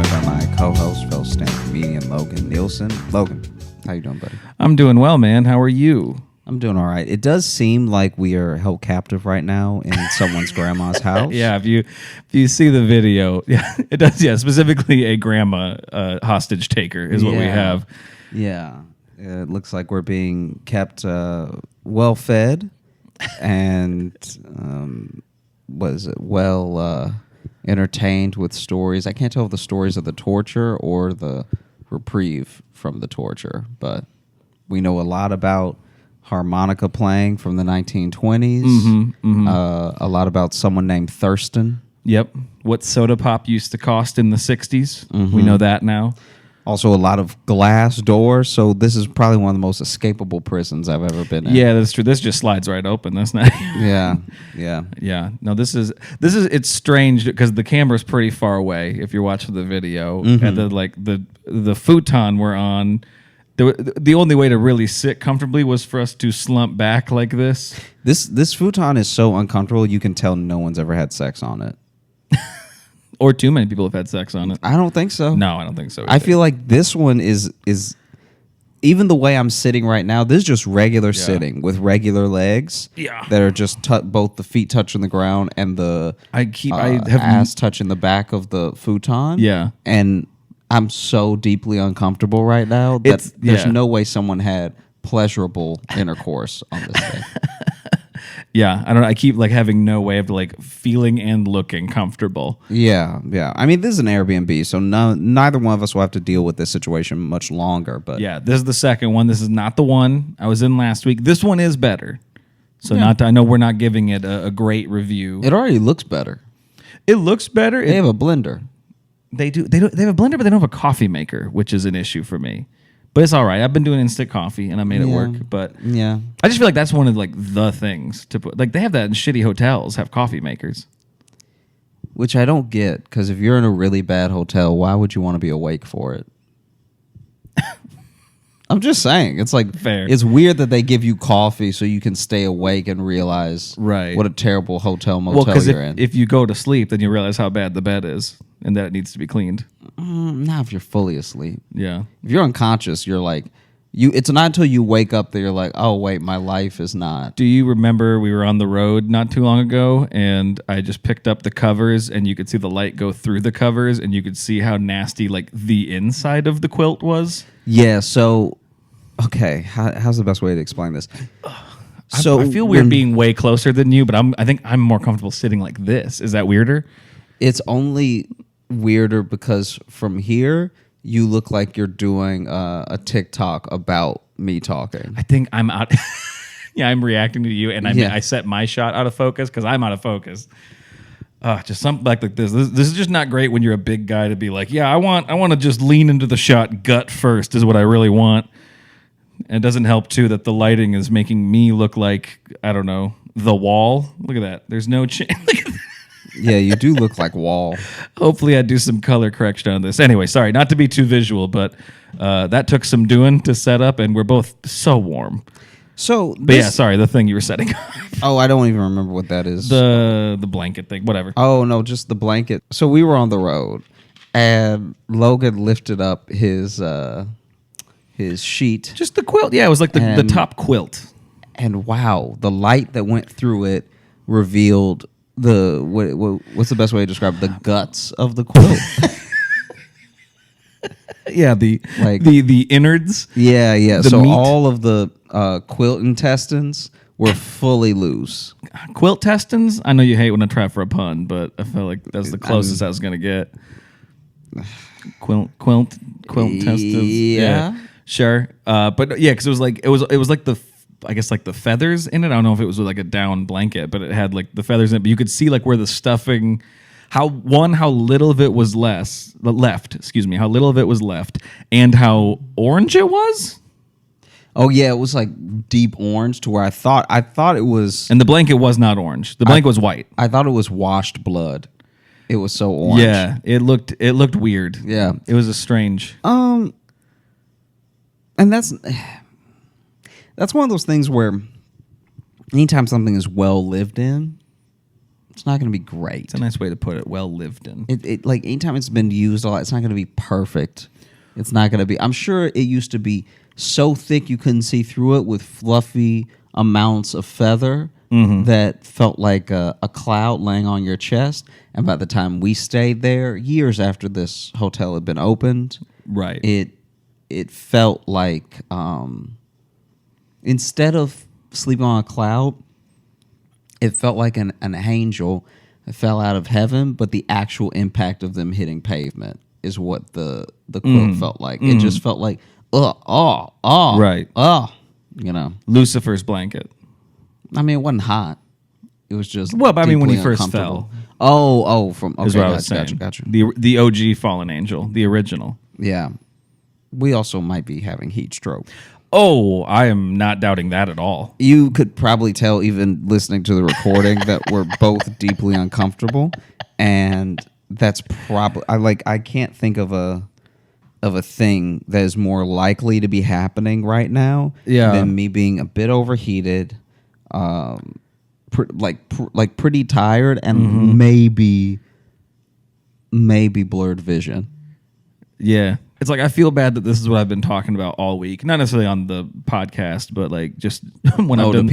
joined by my co-host, fellow stand-up comedian Logan Nielsen. Logan, how you doing, buddy? I'm doing well, man. How are you? I'm doing all right. It does seem like we are held captive right now in someone's grandma's house. Yeah, if you see the video, yeah, it does. Yeah, specifically a grandma hostage taker is what we have. Yeah, it looks like we're being kept well fed and entertained with stories. I can't tell if the stories of the torture or the reprieve from the torture, but we know a lot about harmonica playing from the 1920s. A lot about someone named Thurston. Yep. What soda pop used to cost in the 60s. We know that now. Also a lot of glass doors, so this is probably one of the most escapable prisons I've ever been in. Yeah, that's true. This just slides right open. That's not. Yeah. Yeah. No, this is it's strange because the camera's pretty far away if you're watching the video. And the futon we're on, the only way to really sit comfortably was for us to slump back like this. This futon is so uncomfortable, you can tell no one's ever had sex on it. Or too many people have had sex on it. I don't think so. No, I don't think so either. I feel like this one is even the way I'm sitting right now, this is just regular sitting with regular legs that are just both the feet touching the ground and the ass touching the back of the futon. Yeah. And I'm so deeply uncomfortable right now that there's no way someone had pleasurable intercourse on this day. Yeah, I don't know. I keep having no way of feeling and looking comfortable. Yeah. I mean, this is an Airbnb, so neither one of us will have to deal with this situation much longer. But yeah, this is the second one. This is not the one I was in last week. This one is better. So I know we're not giving it a great review. It already looks better. It looks better. They have a blender. They do. They have a blender, but they don't have a coffee maker, which is an issue for me. But it's all right. I've been doing instant coffee, and I made it work. But yeah, I just feel like that's one of the things to put. They have that in shitty hotels, have coffee makers. Which I don't get, because if you're in a really bad hotel, why would you want to be awake for it? I'm just saying. It's fair. It's weird that they give you coffee so you can stay awake and realize what a terrible motel you're in. If you go to sleep, then you realize how bad the bed is and that it needs to be cleaned. Not if you're fully asleep. Yeah. If you're unconscious, you're it's not until you wake up that you're like, oh, wait, my life is not. Do you remember we were on the road not too long ago and I just picked up the covers and you could see the light go through the covers and you could see how nasty the inside of the quilt was? Yeah, so, okay, how's the best way to explain this? So I feel weird being way closer than you, but I think I'm more comfortable sitting like this. Is that weirder? It's only weirder because from here you look like you're doing a TikTok about me talking. I think I'm out. Yeah, I'm reacting to you, and I set my shot out of focus because I'm out of focus. Just something like this. This is just not great when you're a big guy to be like, yeah, I want to just lean into the shot gut first is what I really want. And it doesn't help too that the lighting is making me look like, I don't know, the wall. Look at that. There's no chance. Yeah, you do look like Wall. Hopefully I do some color correction on this. Anyway, sorry, not to be too visual, but that took some doing to set up, and we're both so warm. Sorry, the thing you were setting up. Oh, I don't even remember what that is. The blanket thing, whatever. Oh, no, just the blanket. So we were on the road, and Logan lifted up his sheet. Just the quilt. Yeah, it was like the top quilt. And wow, the light that went through it revealed what's the best way to describe the guts of the quilt? Yeah, the innards. Yeah. The so meat. All of the quilt intestines were fully loose. Quilt testins? I know you hate when I try for a pun, but I feel like that's the closest I was gonna get. Quilt testins. Yeah. Sure. But yeah, because it was like the. I guess the feathers in it. I don't know if it was like a down blanket, but it had the feathers in it. But you could see where the stuffing, how little of it was left. Excuse me, how little of it was left, and how orange it was. Oh yeah, it was deep orange to where I thought it was. And the blanket was not orange. The blanket was white. I thought it was washed blood. It was so orange. Yeah, it looked weird. Yeah, it was a strange. And that's one of those things where anytime something is well lived in, It's not going to be great. It's a nice way to put it. Well lived in. It like anytime it's been used a lot, it's not going to be perfect. It's not going to be. I'm sure it used to be so thick you couldn't see through it with fluffy amounts of feather that felt like a cloud laying on your chest. And by the time we stayed there, years after this hotel had been opened, right, it felt like instead of sleeping on a cloud, it felt like an angel fell out of heaven, but the actual impact of them hitting pavement is what the quilt felt like. It just felt like, right, you know, Lucifer's blanket. I mean, it wasn't hot. It was just well, but I mean, when he first fell. From okay, gotcha. The OG fallen angel, the original. Yeah, we also might be having heat stroke. Oh, I am not doubting that at all. You could probably tell, even listening to the recording, that we're both deeply uncomfortable, and that's probably I can't think of a thing that is more likely to be happening right now than me being a bit overheated, pretty tired, and maybe blurred vision. Yeah. It's like I feel bad that this is what I've been talking about all week. Not necessarily on the podcast, but like just when I've done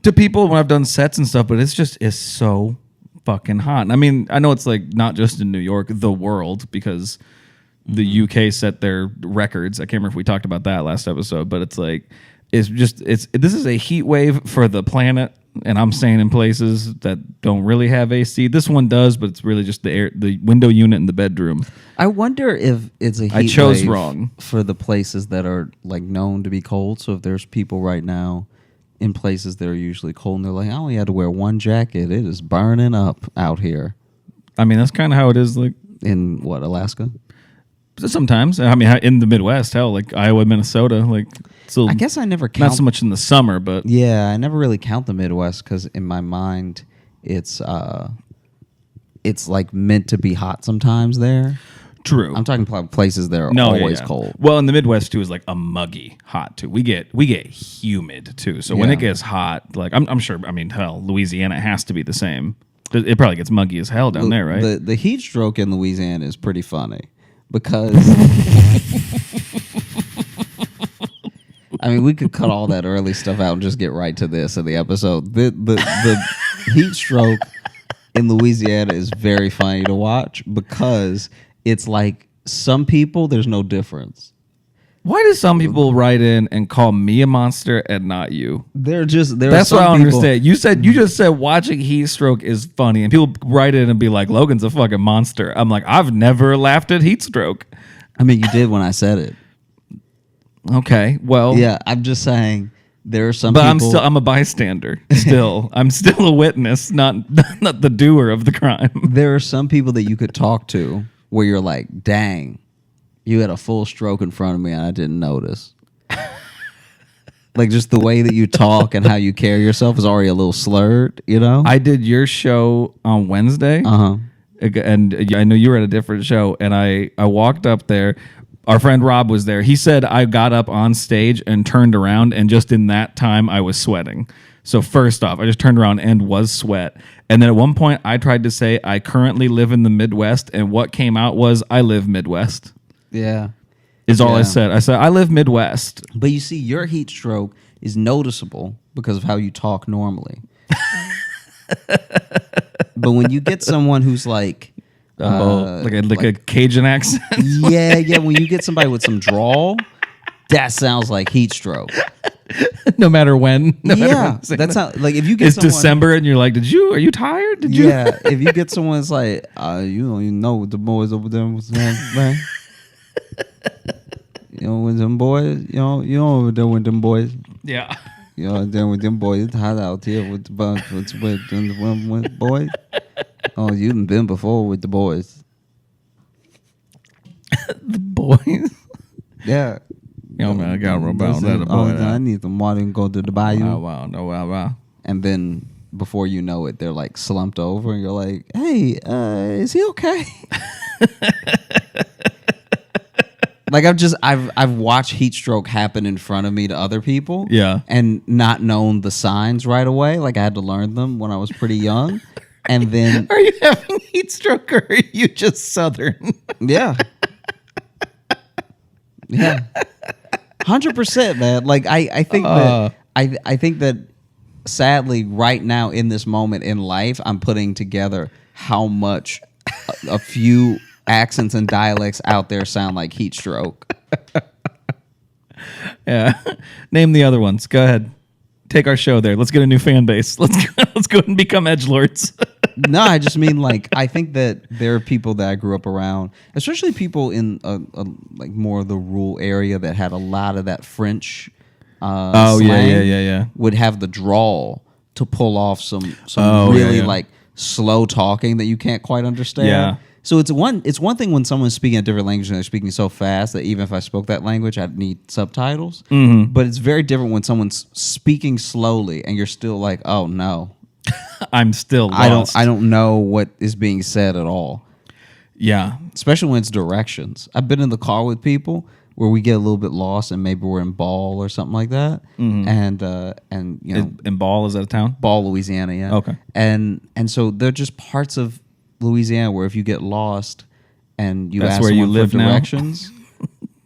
to people when I've done sets and stuff. But it's so fucking hot. And I mean, I know it's like not just in New York, the world, because the UK set their records. I can't remember if we talked about that last episode, but it's like this is a heat wave for the planet. And I'm staying in places that don't really have AC. This one does, but it's really just the window unit in the bedroom. I wonder if it's a heat wave wrong for the places that are like known to be cold. So if there's people right now in places that are usually cold, and they're like, I only had to wear one jacket. It is burning up out here. I mean, that's kind of how it is. Like in what, Alaska? Sometimes. I mean, in the Midwest, hell, like Iowa, Minnesota, like. So I guess I never count. Not so much in the summer, but yeah, I never really count the Midwest because in my mind, it's like meant to be hot sometimes there. True. I'm talking about places that are always cold. Well, in the Midwest too is like a muggy hot too. We get humid too. So when it gets hot, like I'm sure. I mean, hell, Louisiana has to be the same. It probably gets muggy as hell down there, right? The heat stroke in Louisiana is pretty funny because. I mean, we could cut all that early stuff out and just get right to this in the episode. The heat stroke in Louisiana is very funny to watch because it's like some people, there's no difference. Why do some people write in and call me a monster and not you? That's what I don't understand. You just said watching heat stroke is funny, and people write in and be like, Logan's a fucking monster. I'm like, I've never laughed at heat stroke. I mean, you did when I said it. Okay, well, yeah, I'm just saying there are some people. But I'm a bystander. Still, I'm still a witness, not the doer of the crime. There are some people that you could talk to where you're like, dang, you had a full stroke in front of me and I didn't notice. Like just the way that you talk and how you carry yourself is already a little slurred, you know? I did your show on Wednesday. And I know you were at a different show, and I walked up there. Our friend Rob was there. He said I got up on stage and turned around, and just in that time, I was sweating. So first off, I just turned around and was sweat. And then at one point, I tried to say I currently live in the Midwest, and what came out was I live Midwest. Yeah. Is all I said. I said, I live Midwest. But you see, your heat stroke is noticeable because of how you talk normally. But when you get someone who's like... like a Cajun accent. Yeah. When you get somebody with some drawl, that sounds like heat stroke. No matter when. That's how. Like if you get it's December and you're like, are you tired? Yeah. If you get someone that's like, you know what the boys over there was saying, man. You know with them boys. You know over there with them boys. Yeah. You know there with them boys. It's hot out here with the bunch with boys. Oh, you done been before with the boys. The boys? Yeah. Yo, man, I got to about that. I need some water and go to the bayou. Wow. And then before you know it, they're like slumped over and you're like, hey, is he okay? Like I've watched heat stroke happen in front of me to other people. Yeah. And not known the signs right away. Like I had to learn them when I was pretty young. And then, are you having heat stroke or are you just Southern? Yeah. Yeah. 100%, man. Like I think that I think that sadly right now in this moment in life, I'm putting together how much a few accents and dialects out there sound like heat stroke. Yeah. Name the other ones. Go ahead. Take our show there. Let's get a new fan base. Let's go and become edgelords. No, I just mean like I think that there are people that I grew up around, especially people in like more of the rural area that had a lot of that French. Slang, yeah. Would have the drawl to pull off some like slow talking that you can't quite understand. Yeah. So it's one thing when someone's speaking a different language and they're speaking so fast that even if I spoke that language, I'd need subtitles. Mm-hmm. But it's very different when someone's speaking slowly and you're still like, oh no, I'm still lost. I don't know what is being said at all. Yeah, especially when it's directions. I've been in the car with people where we get a little bit lost and maybe we're in Ball or something like that. Mm-hmm. And you know, in Ball, is that a town? Ball, Louisiana, yeah. Okay. And so they're just parts of Louisiana where if you get lost and you ask where you someone live for directions,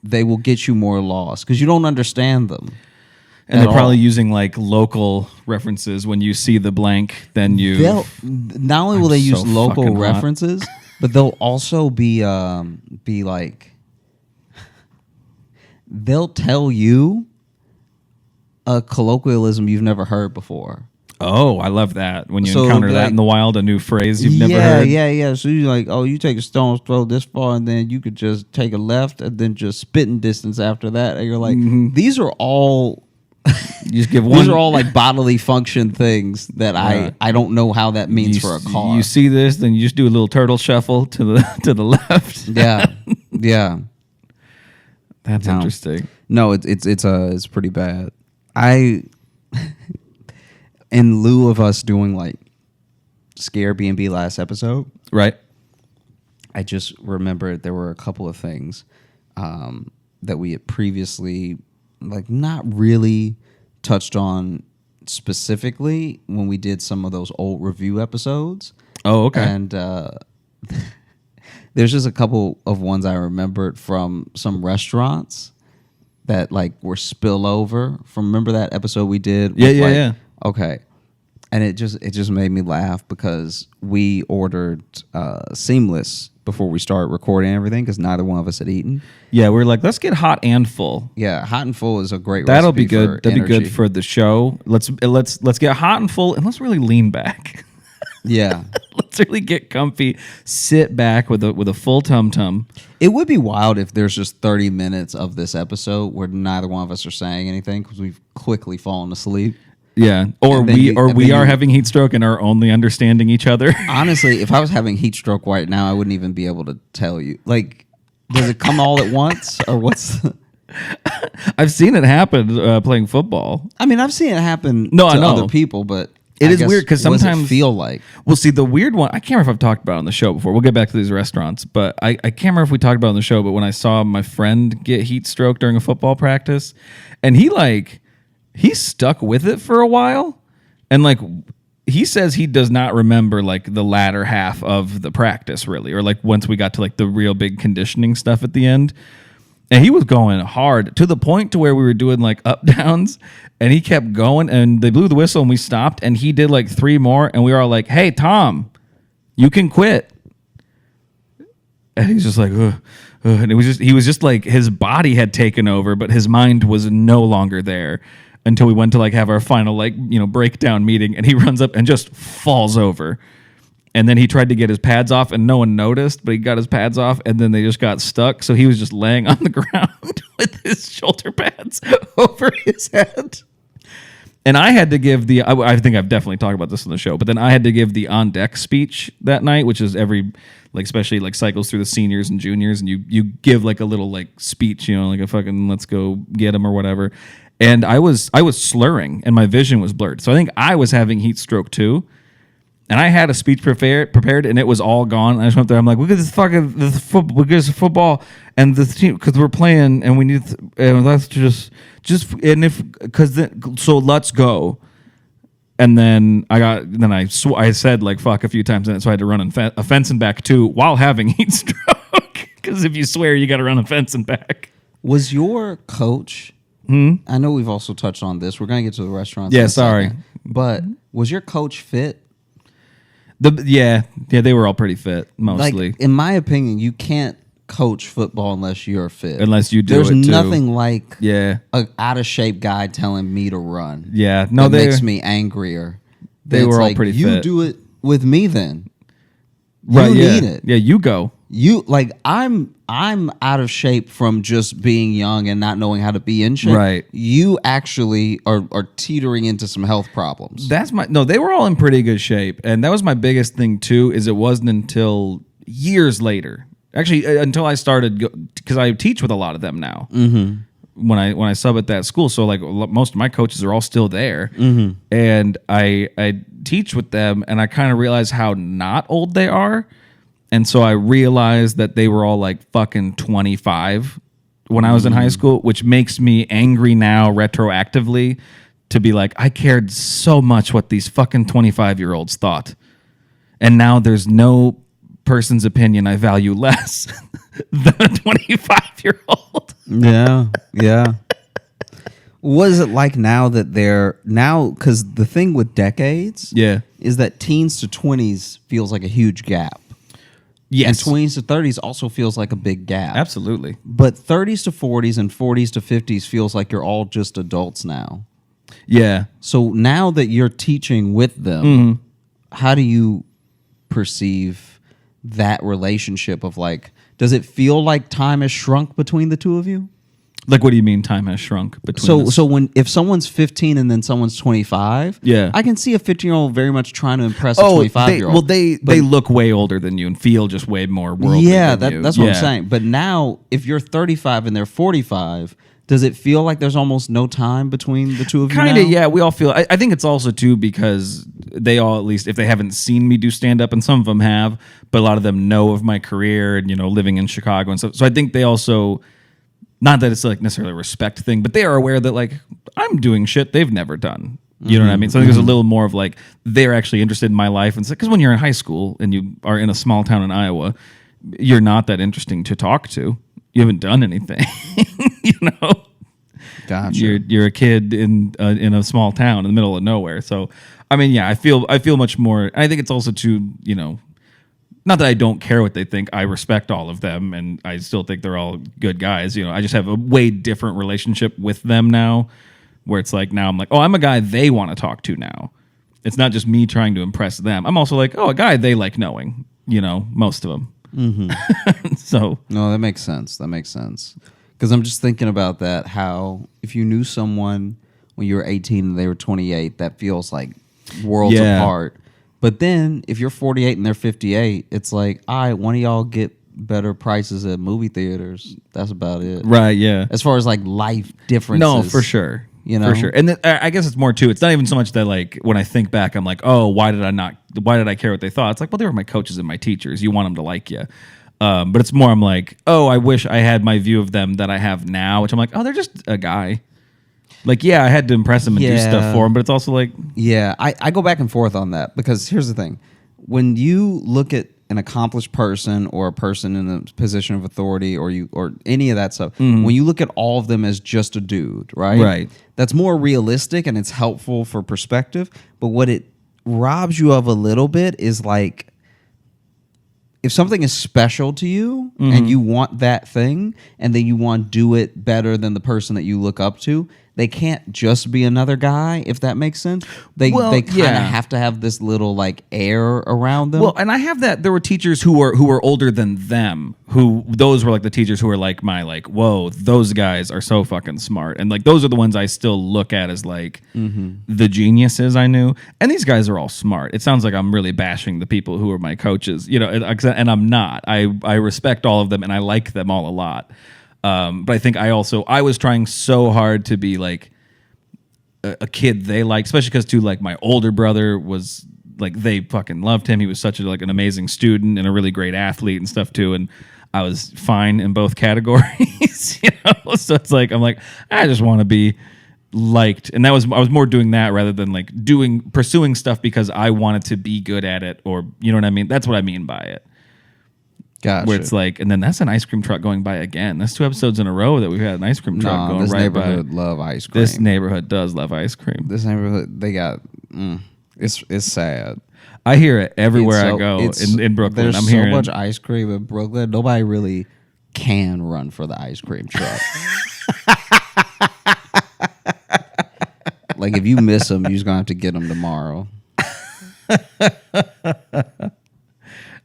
they will get you more lost because you don't understand them. And they're probably using like local references. When you see the blank, then not only will they use local references, but they'll also be like, they'll tell you a colloquialism you've never heard before. Oh, I love that. When you encounter that in the wild, a new phrase you've never heard. Yeah. So you're like, oh, you take a stone's throw this far, and then you could just take a left, and then just spitting distance after that. And you're like, these are all... You just give one. These are all like bodily function things that I don't know how that means for a car. You see this, then you just do a little turtle shuffle to the left. Yeah. That's interesting. No, it's pretty bad. In lieu of us doing like Scare B&B last episode, right? I just remembered there were a couple of things that we had previously like not really touched on specifically when we did some of those old review episodes. Oh, okay. And there's just a couple of ones I remembered from some restaurants that like were spillover from. Remember that episode we did? Yeah. Okay. And it just made me laugh because we ordered seamless before we started recording everything because neither one of us had eaten. Yeah, we're like, let's get hot and full. Yeah, hot and full is a great That'll recipe be good. for That'll energy. be good for the show. Let's get hot and full and let's really lean back. Yeah. Let's really get comfy, sit back with a full tum-tum. It would be wild if there's just 30 minutes of this episode where neither one of us are saying anything because we've quickly fallen asleep. Yeah, or we are having heat stroke and are only understanding each other. Honestly, if I was having heat stroke right now, I wouldn't even be able to tell you. Like, does it come all at once, or what's? I've seen it happen playing football. I mean, I've seen it happen to other people, but it is weird because sometimes what does it feel like. Well, see, the weird one, I can't remember if I've talked about it on the show before. We'll get back to these restaurants, but I can't remember if we talked about it on the show. But when I saw my friend get heat stroke during a football practice, and he stuck with it for a while, and like he says he does not remember like the latter half of the practice really, or like once we got to like the real big conditioning stuff at the end. And he was going hard to the point to where we were doing like up downs, and he kept going, and they blew the whistle and we stopped, and he did like 3 more, and we were all like, "Hey Tom, you can quit." And he's just like, ugh. And he was just like his body had taken over, but his mind was no longer there. Until we went to like have our final like, breakdown meeting, and he runs up and just falls over. And then he tried to get his pads off and no one noticed, but he got his pads off and then they just got stuck. So he was just laying on the ground with his shoulder pads over his head. And I had to give I think I've definitely talked about this on the show, but then I had to give the on deck speech that night, which is especially like cycles through the seniors and juniors, and you give like a little like speech, like a fucking let's go get him or whatever. And I was slurring and my vision was blurred. So I think I was having heat stroke too. And I had a speech prepared and it was all gone. I just went there. I'm like, look at this football and the team because we're playing and we need and let's so let's go. And then I said like fuck a few times in it, so I had to run a fence and back too while having heat stroke. Because if you swear, you got to run a fence and back. Was your coach? I know we've also touched on this. We're gonna get to the restaurants. Yeah, sorry, but was your coach fit? Yeah, they were all pretty fit mostly. Like, in my opinion, you can't coach football unless you're fit. Unless you do There's it too. nothing like a out of shape guy telling me to run. Yeah, no, that makes me angrier. They were all like, pretty fit. You do it with me then. Right, you need it. Yeah, you go. You like I'm out of shape from just being young and not knowing how to be in shape. Right. You actually are teetering into some health problems. They were all in pretty good shape. And that was my biggest thing too, is it wasn't until years later. Actually, until I started, because I teach with a lot of them now. Mm-hmm. When I sub at that school, so like most of my coaches are all still there, and I teach with them, and I kind of realize how not old they are, and so I realized that they were all like fucking 25 when I was in high school, which makes me angry now retroactively to be like, I cared so much what these fucking 25-year-olds thought, and now there's no person's opinion I value less than a 25-year-old. Yeah. What is it like now that because the thing with decades is that teens to 20s feels like a huge gap. Yes. And 20s to 30s also feels like a big gap. Absolutely. But 30s to 40s and 40s to 50s feels like you're all just adults now. Yeah. So now that you're teaching with them, how do you perceive that relationship of like, does it feel like time has shrunk between the two of you? Like, what do you mean time has shrunk between us? So if someone's 15 and then someone's 25, I can see a 15-year-old very much trying to impress a 25-year-old. They look way older than you and feel just way more worldly than you. That's what I'm saying. But now, if you're 35 and they're 45, does it feel like there's almost no time between the two of you now? Kind of, yeah. We all feel... I think it's also, too, because they all, at least, if they haven't seen me do stand-up, and some of them have, but a lot of them know of my career and, living in Chicago and stuff. So I think they also... Not that it's like necessarily a respect thing, but they are aware that like I'm doing shit they've never done. You know what I mean? So I think there's a little more of like they're actually interested in my life, and because when you're in high school and you are in a small town in Iowa, you're not that interesting to talk to. You haven't done anything, Gotcha. You're a kid in a small town in the middle of nowhere. So I mean, yeah, I feel much more. I think it's also too, not that I don't care what they think. I respect all of them, and I still think they're all good guys. I just have a way different relationship with them now, where it's like now I'm like, oh, I'm a guy they want to talk to now. It's not just me trying to impress them. I'm also like, oh, a guy they like knowing, most of them. Mm-hmm. So. No, that makes sense. Because I'm just thinking about that, how if you knew someone when you were 18 and they were 28, that feels like worlds apart. But then, if you're 48 and they're 58, it's like, all right, one of y'all get better prices at movie theaters. That's about it. Right, yeah. As far as, like, life differences. No, for sure. For sure. And I guess it's more, too. It's not even so much that, like, when I think back, I'm like, oh, why did I care what they thought? It's like, well, they were my coaches and my teachers. You want them to like you. But it's more, I'm like, oh, I wish I had my view of them that I have now, which I'm like, oh, they're just a guy. Like, yeah, I had to impress him and do stuff for him, but it's also like... Yeah, I go back and forth on that, because here's the thing. When you look at an accomplished person or a person in a position of authority or any of that stuff, when you look at all of them as just a dude, right? Right. That's more realistic and it's helpful for perspective, but what it robs you of a little bit is like... If something is special to you and you want that thing and then you want to do it better than the person that you look up to, they can't just be another guy, if that makes sense. They kind of have to have this little like air around them. Well, and I have that. There were teachers who were older than them. Those were like the teachers who were like whoa, those guys are so fucking smart. And like those are the ones I still look at as like the geniuses I knew. And these guys are all smart. It sounds like I'm really bashing the people who are my coaches, and I'm not. I respect all of them and I like them all a lot. But I think I was trying so hard to be like a kid they like, especially because too, like my older brother was like, they fucking loved him. He was such an amazing student and a really great athlete and stuff too. And I was fine in both categories, So it's like, I'm like, I just want to be liked, and I was more doing that rather than like pursuing stuff because I wanted to be good at it, or you know what I mean. That's what I mean by it. Gotcha. Where it's like, and then that's an ice cream truck going by again. That's 2 episodes in a row that we've had an ice cream truck going right by. This neighborhood love ice cream. This neighborhood does love ice cream. This neighborhood, they got. It's sad. I hear it everywhere I go in Brooklyn. There's so much ice cream in Brooklyn. Nobody really can run for the ice cream truck. Like if you miss them, you're just gonna have to get them tomorrow.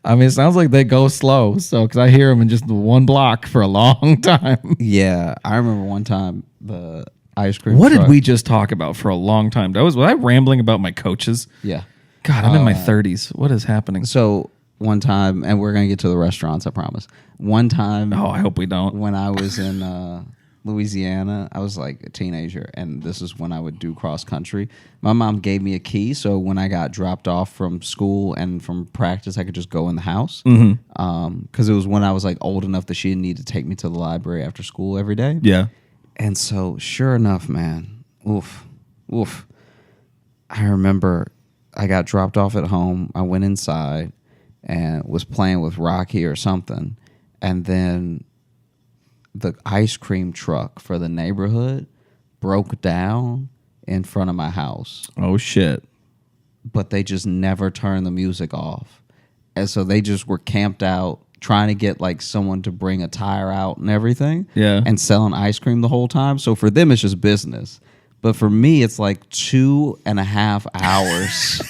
I mean, it sounds like they go slow. So, because I hear them in just one block for a long time. Yeah, I remember one time the ice cream. What truck. did we just talk about for a long time? Was I rambling about my coaches? Yeah. God, I'm in my 30s. What is happening? So one time, and we're gonna get to the restaurants, I promise. One time. Oh, I hope we don't. When I was in Louisiana, I was like a teenager, and this is when I would do cross country. My mom gave me a key, so when I got dropped off from school and from practice, I could just go in the house. Because it was when I was like old enough that she didn't need to take me to the library after school every day. Yeah. And so, sure enough, man, oof. I remember I got dropped off at home. I went inside and was playing with Rocky or something, and then the ice cream truck for the neighborhood broke down in front of my house. Oh, shit. But they just never turned the music off. And so they just were camped out trying to get like someone to bring a tire out and everything. Yeah. And selling ice cream the whole time. So for them, it's just business. But for me, it's like 2.5 hours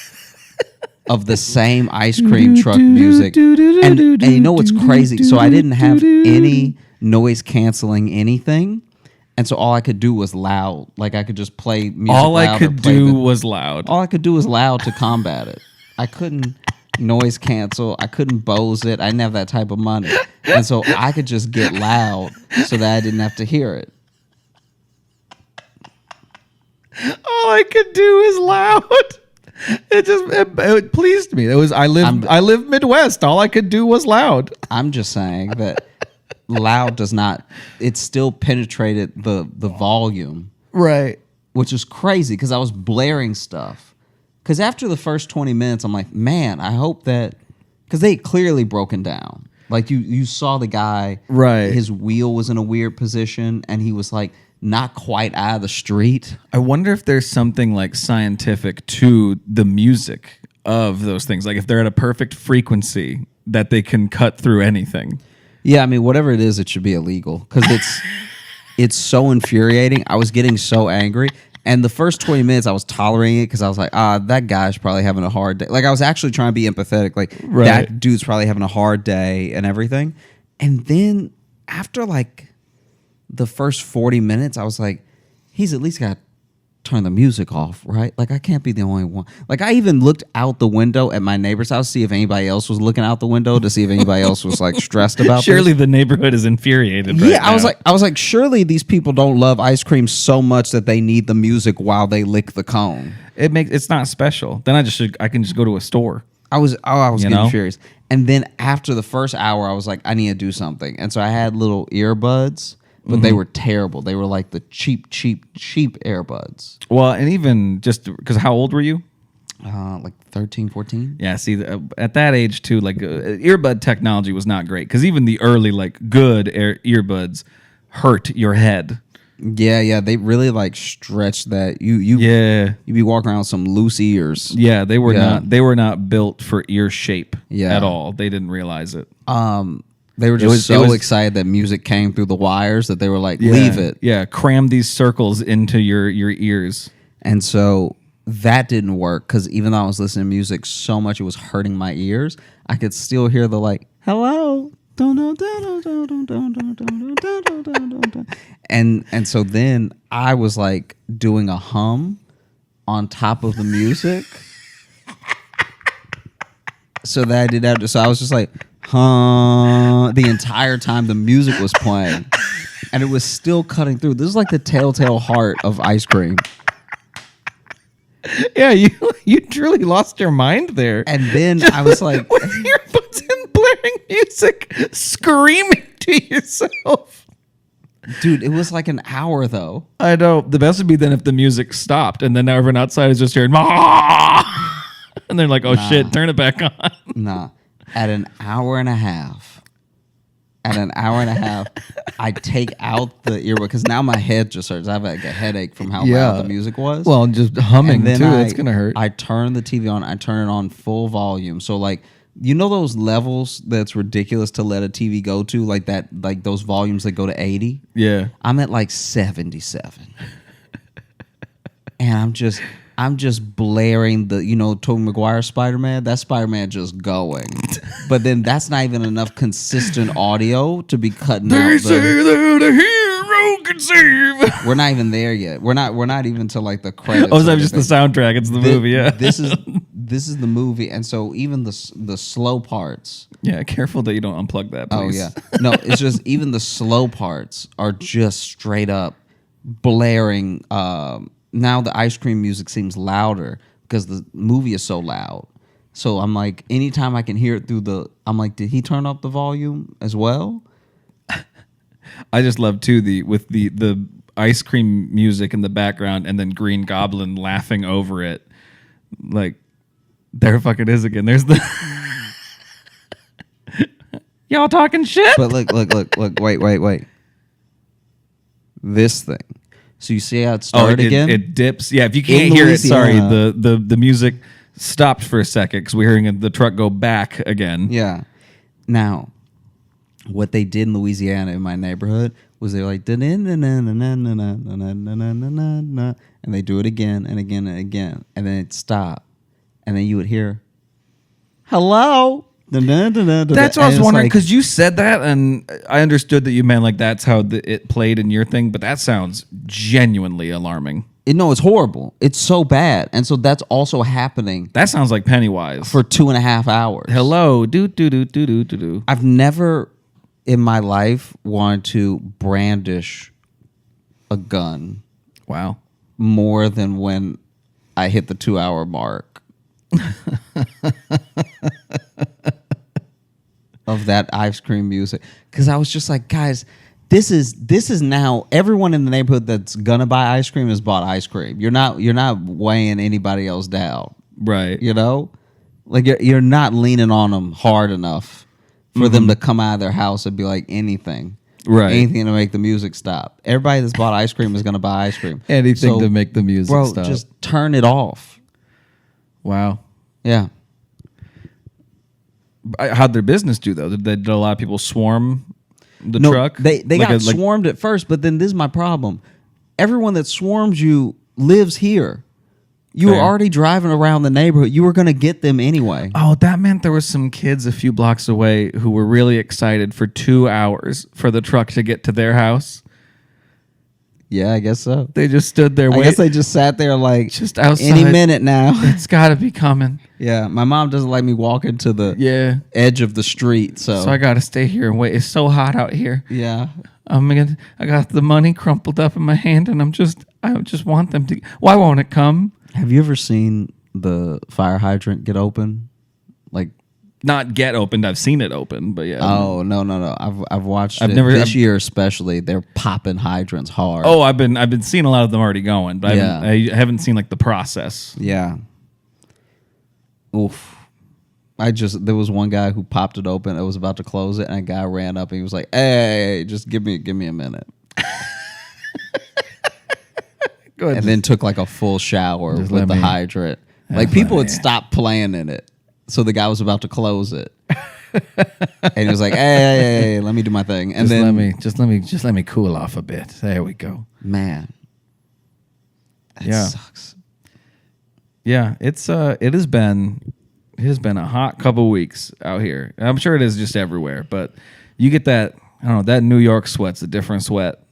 of the same ice cream truck music. And you know what's crazy? So I didn't have any noise canceling anything, and so all I could do was loud. Like I could just play music. All I could do was loud. All I could do was loud to combat it. I couldn't noise cancel. I couldn't Bose it. I didn't have that type of money, and so I could just get loud so that I didn't have to hear it. All I could do is loud. It pleased me. I live Midwest. All I could do was loud. I'm just saying that loud does not. It still penetrated the volume, right? Which is crazy because I was blaring stuff. Because after the first 20 minutes, I'm like, man, I hope that because they had clearly broken down. Like you saw the guy, right? His wheel was in a weird position, and he was like not quite out of the street. I wonder if there's something like scientific to the music of those things. Like if they're at a perfect frequency that they can cut through anything. Yeah, I mean, whatever it is, it should be illegal because it's so infuriating. I was getting so angry. And the first 20 minutes, I was tolerating it because I was like, that guy's probably having a hard day. Like, I was actually trying to be empathetic. Like, right. That dude's probably having a hard day and everything. And then after, like, the first 40 minutes, I was like, he's at least got to turn the music off, right? Like, I can't be the only one. Like, I even looked out the window at my neighbor's house, see if anybody else was looking out the window to see if anybody else was, like, stressed about Surely this. the neighborhood is infuriated right now. I was like, surely these people don't love ice cream so much that they need the music while they lick the cone. It's not special. Then I can just go to a store. I was getting furious. And then after the first hour, I was like, I need to do something. And so I had little earbuds, but they were terrible. They were like the cheap earbuds. Well, and even just because how old were you? Like 13, 14. Yeah, see, at that age too, like earbud technology was not great because even the early like good earbuds hurt your head. Yeah, they really like stretched that. You be walking around with some loose ears. Yeah, they were not built for ear shape at all. They didn't realize it. They were just so excited that music came through the wires that they were like, leave it. Yeah, cram these circles into your ears. And so that didn't work because even though I was listening to music so much it was hurting my ears, I could still hear the like, hello. And so then I was like doing a hum on top of the music. So that I did that. So I was just like, the entire time the music was playing, and it was still cutting through. This is like the telltale heart of ice cream. Yeah, you truly lost your mind there. And then I was like, with earbuds and blaring music, screaming to yourself. Dude, it was like an hour though. I know. The best would be then if the music stopped and then everyone outside is just hearing, "Ah!" And they're like, oh shit, turn it back on. Nah. At an hour and a half, I take out the earbud because now my head just hurts. I have like a headache from how loud the music was. Well, just humming too. It's gonna hurt. I turn the TV on. I turn it on full volume. So like, you know those levels that's ridiculous to let a TV go to, like that, like those volumes that go to 80. Yeah, I'm at like 77, and I'm just blaring the, Tobey Maguire Spider-Man. That Spider-Man just going. But then that's not even enough consistent audio to be cutting out. They say that a hero can save. We're not even there yet. We're not even to like the credits. Oh, is that just the soundtrack? It's the movie, yeah. This is the movie, and so even the slow parts. Yeah, careful that you don't unplug that, please. Oh yeah. No, it's just even the slow parts are just straight up blaring. Now the ice cream music seems louder because the movie is so loud. So I'm like, anytime I can hear it I'm like, did he turn up the volume as well? I just love too the ice cream music in the background and then Green Goblin laughing over it. Like, there it fucking is again. There's the y'all talking shit. But look, wait. This thing. So you see how it started again? It dips. Yeah, if you can't hear it, sorry, the music stopped for a second because we're hearing the truck go back again. Yeah. Now, what they did in Louisiana in my neighborhood was they were like, and they do it again and again and again, and then it stopped, and then you would hear, hello. That's what I was wondering, because you said that, and I understood that you meant like that's how it played in your thing, but that sounds genuinely alarming. No, it's horrible. It's so bad, and so that's also happening. That sounds like Pennywise for 2.5 hours. Hello, do. I've never in my life wanted to brandish a gun. Wow, more than when I hit the 2-hour mark. Of that ice cream music, because I was just like, guys, this is now everyone in the neighborhood that's gonna buy ice cream has bought ice cream. You're not weighing anybody else down, right? Like you're not leaning on them hard enough for them to come out of their house and be like anything to make the music stop. Everybody that's bought ice cream is gonna buy ice cream. Anything to make the music stop. Just turn it off. Wow. Yeah. How'd their business do though? Did a lot of people swarm the truck? They got swarmed at first, but then this is my problem. Everyone that swarms you lives here. You were already driving around the neighborhood. You were going to get them anyway. Oh, that meant there were some kids a few blocks away who were really excited for 2 hours for the truck to get to their house. Yeah, I guess so. They just stood there waiting. I guess they just sat there like, just outside. Any minute now. It's got to be coming. Yeah, my mom doesn't like me walking to the edge of the street, so I got to stay here and wait. It's so hot out here. Yeah. I got the money crumpled up in my hand, and I just want them to. Why won't it come? Have you ever seen the fire hydrant get open? Like, not get opened. I've seen it open, but yeah. Oh no! I've watched it this year especially. They're popping hydrants hard. Oh, I've been seeing a lot of them already going, but I haven't seen like the process. Yeah. Oof. There was one guy who popped it open. I was about to close it, and a guy ran up and he was like, "Hey, just give me a minute." Go ahead, and then took like a full shower with the hydrant. Like people had stopped playing in it. So the guy was about to close it, and he was like, "Hey, let me do my thing." And just let me cool off a bit. There we go. Man, that sucks. Yeah, it has been a hot couple weeks out here. I'm sure it is just everywhere, but you get that. I don't know, that New York sweat's a different sweat.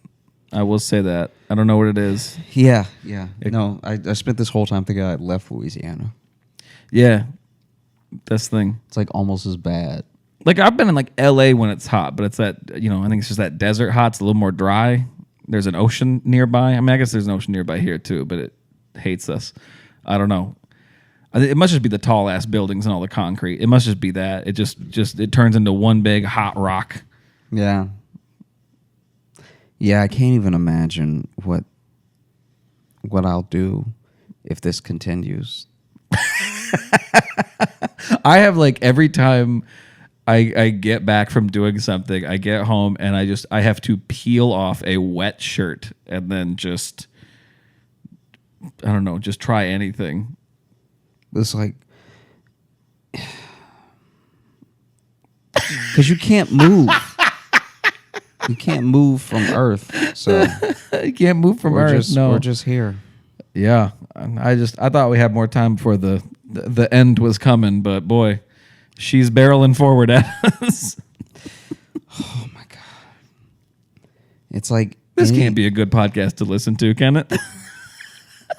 I will say that. I don't know what it is. Yeah. I spent this whole time thinking I left Louisiana. Yeah. That's the thing. It's like almost as bad. Like I've been in like LA when it's hot, but it's that, I think it's just that desert hot. It's a little more dry. There's an ocean nearby. I mean, I guess there's an ocean nearby here too, but it hates us. I don't know. It must just be the tall ass buildings and all the concrete. It must just be that. It just it turns into one big hot rock. Yeah. Yeah, I can't even imagine what I'll do if this continues. I have like every time I get back from doing something, I get home and I have to peel off a wet shirt and then just, I don't know, just try anything. It's like, because you can't move. You can't move from Earth. So You can't move from Earth. We're just here. Yeah. I thought we had more time before the end was coming, but boy, she's barreling forward at us. Oh my God. It's like This can't be a good podcast to listen to, can it?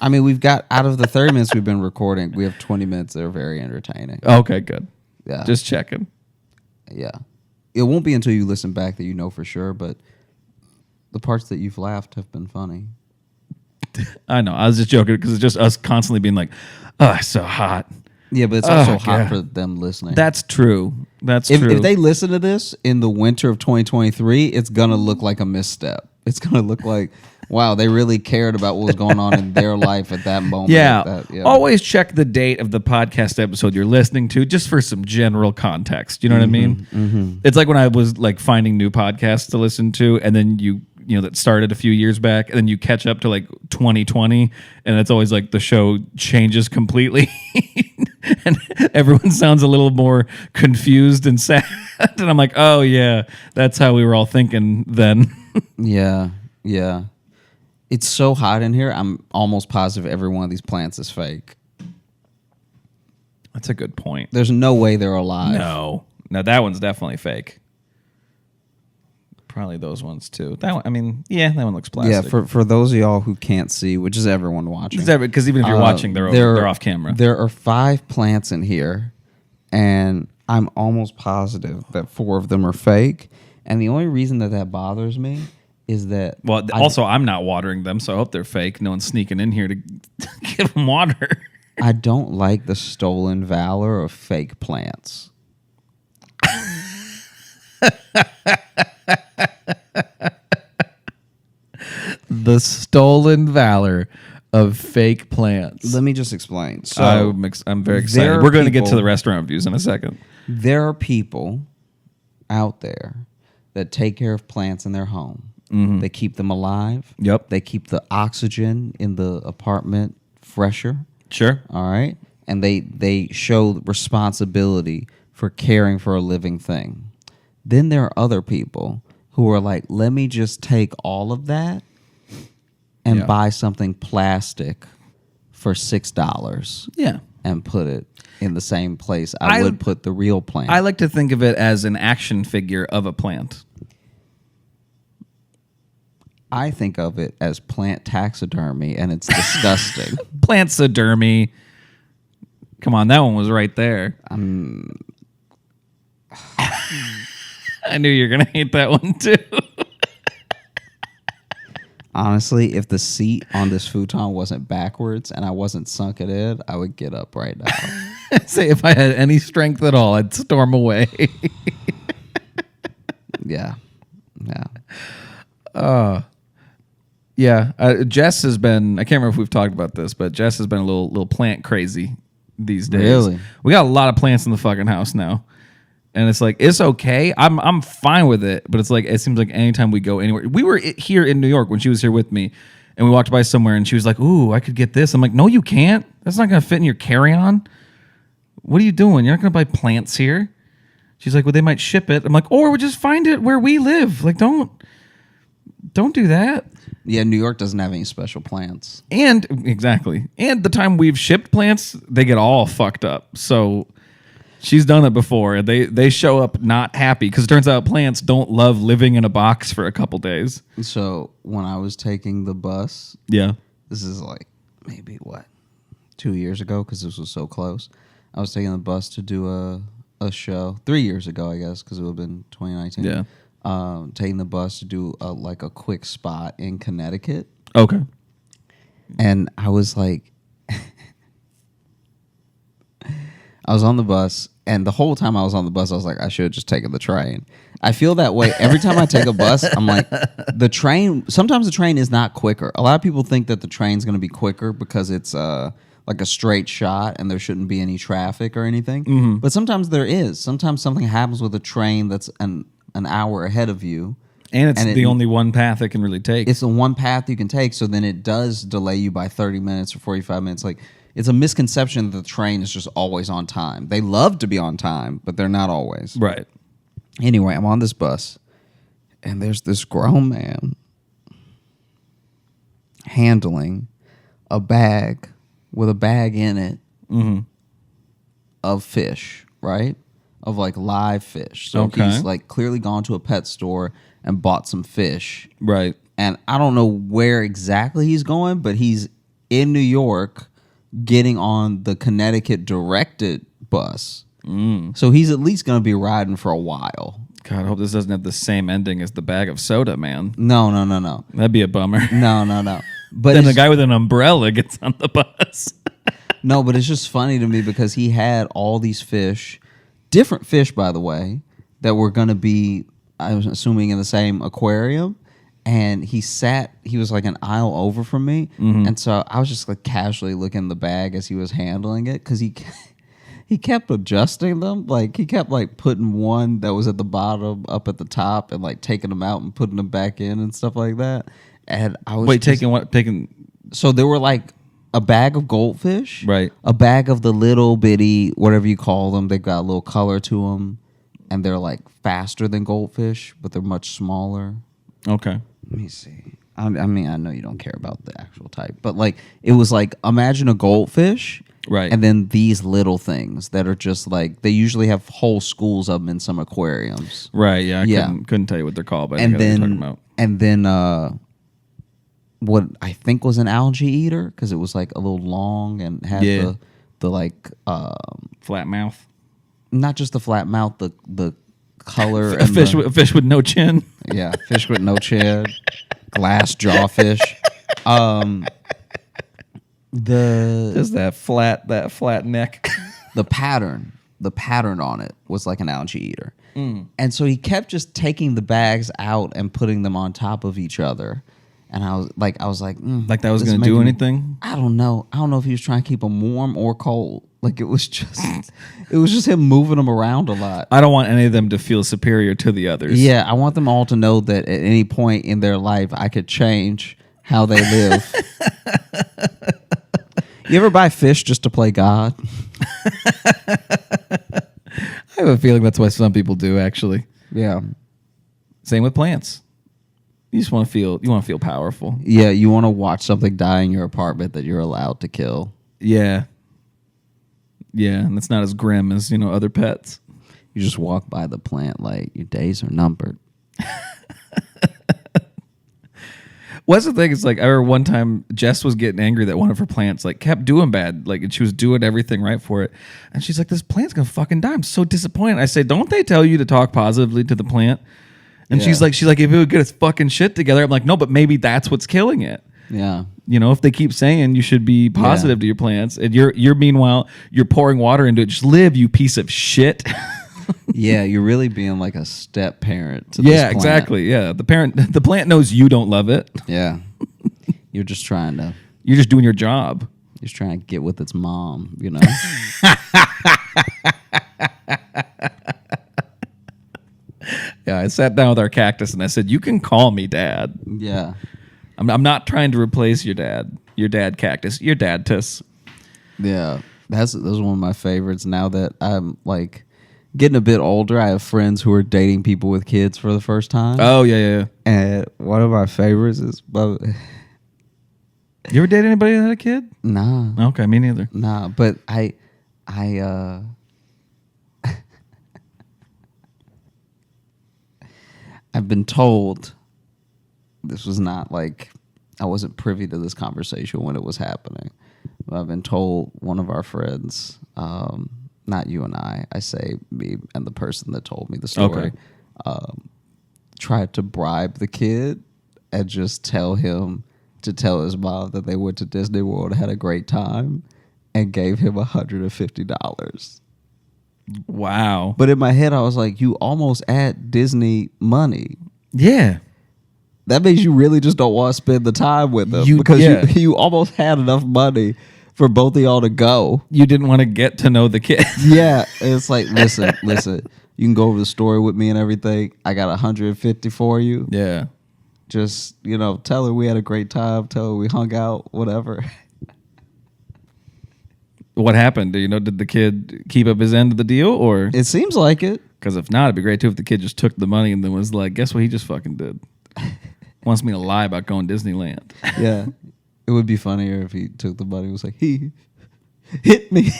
I mean, we've got, out of the 30 minutes we've been recording, we have 20 minutes that are very entertaining. Okay, good. Yeah. Just checking. Yeah. It won't be until you listen back that you know for sure, but the parts that you've laughed have been funny. I know. I was just joking because it's just us constantly being like, oh, it's so hot. Yeah, but it's also hot God. for them listening. That's true. That's true. If they listen to this in the winter of 2023, it's going to look like a misstep. It's going to look like, wow, they really cared about what was going on in their life at that moment. Yeah. Always check the date of the podcast episode you're listening to just for some general context. You know what I mean? Mm-hmm. It's like when I was like finding new podcasts to listen to, and then you know, that started a few years back, and then you catch up to like 2020, and it's always like the show changes completely. And everyone sounds a little more confused and sad. And I'm like, oh, yeah, that's how we were all thinking then. Yeah. It's so hot in here, I'm almost positive every one of these plants is fake. That's a good point. There's no way they're alive. No, that one's definitely fake. Probably those ones too. That one, I mean, yeah, that one looks plastic. Yeah, for those of y'all who can't see, which is everyone watching. Because even if you're watching, they're off camera. There are 5 plants in here, and I'm almost positive that 4 of them are fake. And the only reason that bothers me is that... Well, also, I'm not watering them, so I hope they're fake. No one's sneaking in here to give them water. I don't like the stolen valor of fake plants. The stolen valor of fake plants. Let me just explain. So I'm very excited. We're going to get to the restaurant reviews in a second. There are people out there that take care of plants in their home. Mm-hmm. They keep them alive. Yep. They keep the oxygen in the apartment fresher. Sure. All right. And they show responsibility for caring for a living thing. Then there are other people who are like, let me just take all of that and buy something plastic for $6. Yeah. And put it in the same place I would put the real plant. I like to think of it as an action figure of a plant. I think of it as plant taxidermy, and it's disgusting. Plantsodermy. Come on, that one was right there. I knew you were going to hate that one, too. Honestly, if the seat on this futon wasn't backwards and I wasn't sunken in, I would get up right now. Say if I had any strength at all, I'd storm away. Yeah. Jess has been, I can't remember if we've talked about this, but Jess has been a little plant crazy these days. Really? We got a lot of plants in the fucking house now. And it's like, it's okay. I'm fine with it. But it's like, it seems like anytime we go anywhere. We were here in New York when she was here with me. And we walked by somewhere and she was like, ooh, I could get this. I'm like, no, you can't. That's not going to fit in your carry-on. What are you doing? You're not going to buy plants here. She's like, well, they might ship it. I'm like, or we just find it where we live. Like, don't do that. Yeah, New York doesn't have any special plants. And exactly. And the time we've shipped plants, they get all fucked up. So she's done it before. And they show up not happy because it turns out plants don't love living in a box for a couple days. So when I was taking the bus, this is like maybe 2 years ago because this was so close. I was taking the bus to do a show 3 years ago, I guess, because it would have been 2019. Yeah. Taking the bus to do a quick spot in Connecticut. Okay. And I was like, I was on the bus And the whole time I was on the bus, I was like, I should have just taken the train. I feel that way every time I take a bus. I'm like, the train. Sometimes the train is not quicker. A lot of people think that the train's going to be quicker because it's like a straight shot and there shouldn't be any traffic or anything. Mm-hmm. But sometimes there is. Sometimes something happens with a train that's an hour ahead of you. And it's the only one path it can really take. It's the one path you can take. So then it does delay you by 30 minutes or 45 minutes. Like, it's a misconception that the train is just always on time. They love to be on time, but they're not always. Right. Anyway, I'm on this bus, and there's this grown man handling a bag with a bag in it of fish, right? Of like live fish. So he's like clearly gone to a pet store and bought some fish. Right. And I don't know where exactly he's going, but he's in New York getting on the Connecticut directed bus. So he's at least going to be riding for a while. God, I hope this doesn't have the same ending as the bag of soda, man. No. That'd be a bummer. No. But then the guy with an umbrella gets on the bus. No, but it's just funny to me because he had all these fish, different fish, by the way, that were going to be, I was assuming, in the same aquarium. And he was like an aisle over from me. And so I was just like casually looking in the bag as he was handling it because he kept adjusting them. Like he kept like putting one that was at the bottom up at the top and like taking them out and putting them back in and stuff like that. And I was taking. So there were like a bag of goldfish, right? A bag of the little bitty, whatever you call them. They've got a little color to them, and they're like faster than goldfish, but they're much smaller. Okay. Let me see. I mean, I know you don't care about the actual type, but like it was like imagine a goldfish, right? And then these little things that are just like they usually have whole schools of them in some aquariums, right? Yeah, couldn't tell you what they're called, but I think I know what you're talking about. And then what I think was an algae eater because it was like a little long and had the like flat mouth, not just the flat mouth, the color. A fish with no chin. Yeah, fish with no chin. Glass jawfish. Just that flat neck. the pattern on it was like an algae eater. And so he kept just taking the bags out and putting them on top of each other. And I was like, like that was going to do anything? I don't know if he was trying to keep them warm or cold. Like it was just him moving them around a lot. I don't want any of them to feel superior to the others. Yeah, I want them all to know that at any point in their life, I could change how they live. You ever buy fish just to play God? I have a feeling that's why some people do, actually. Yeah. Same with plants. You just want to feel powerful. Yeah, you want to watch something die in your apartment that you're allowed to kill. Yeah. Yeah, and it's not as grim as, other pets. You just walk by the plant like your days are numbered. What's the thing? It's like I remember one time Jess was getting angry that one of her plants like kept doing bad, like, and she was doing everything right for it, and she's like, "This plant's gonna fucking die." I'm so disappointed. I say, "Don't they tell you to talk positively to the plant?" And she's like, "If it would get its fucking shit together." I'm like, "No, but maybe that's what's killing it." Yeah. If they keep saying you should be positive to your plants, and you're meanwhile you're pouring water into it. Just live, you piece of shit. Yeah, you're really being like a step parent to this plant. Exactly. Yeah, the plant knows you don't love it. Yeah, you're just doing your job. You're just trying to get with its mom, Yeah, I sat down with our cactus and I said, "You can call me Dad." Yeah, I'm not trying to replace your dad. Your dad cactus. Your dad-tus. Yeah, those are one of my favorites. Now that I'm like getting a bit older, I have friends who are dating people with kids for the first time. Oh, yeah. And one of my favorites is... You ever date anybody that had a kid? Nah. Okay, me neither. Nah, but I've been told, this was not like... I wasn't privy to this conversation when it was happening. But I've been told one of our friends... not you and I say me and the person that told me the story, tried to bribe the kid and just tell him to tell his mom that they went to Disney World and had a great time and gave him $150. Wow. But in my head, I was like, you almost at Disney money. Yeah. That means you really just don't want to spend the time with them because you almost had enough money for both of y'all to go. You didn't want to get to know the kid. Yeah. It's like, listen, you can go over the story with me and everything. I got 150 for you. Yeah. Just, tell her we had a great time. Tell her we hung out, whatever. What happened? Did the kid keep up his end of the deal, or? It seems like it. Because if not, it'd be great too if the kid just took the money and then was like, guess what he just fucking did? Wants me to lie about going to Disneyland. Yeah. It would be funnier if he took the money and was like, he hit me.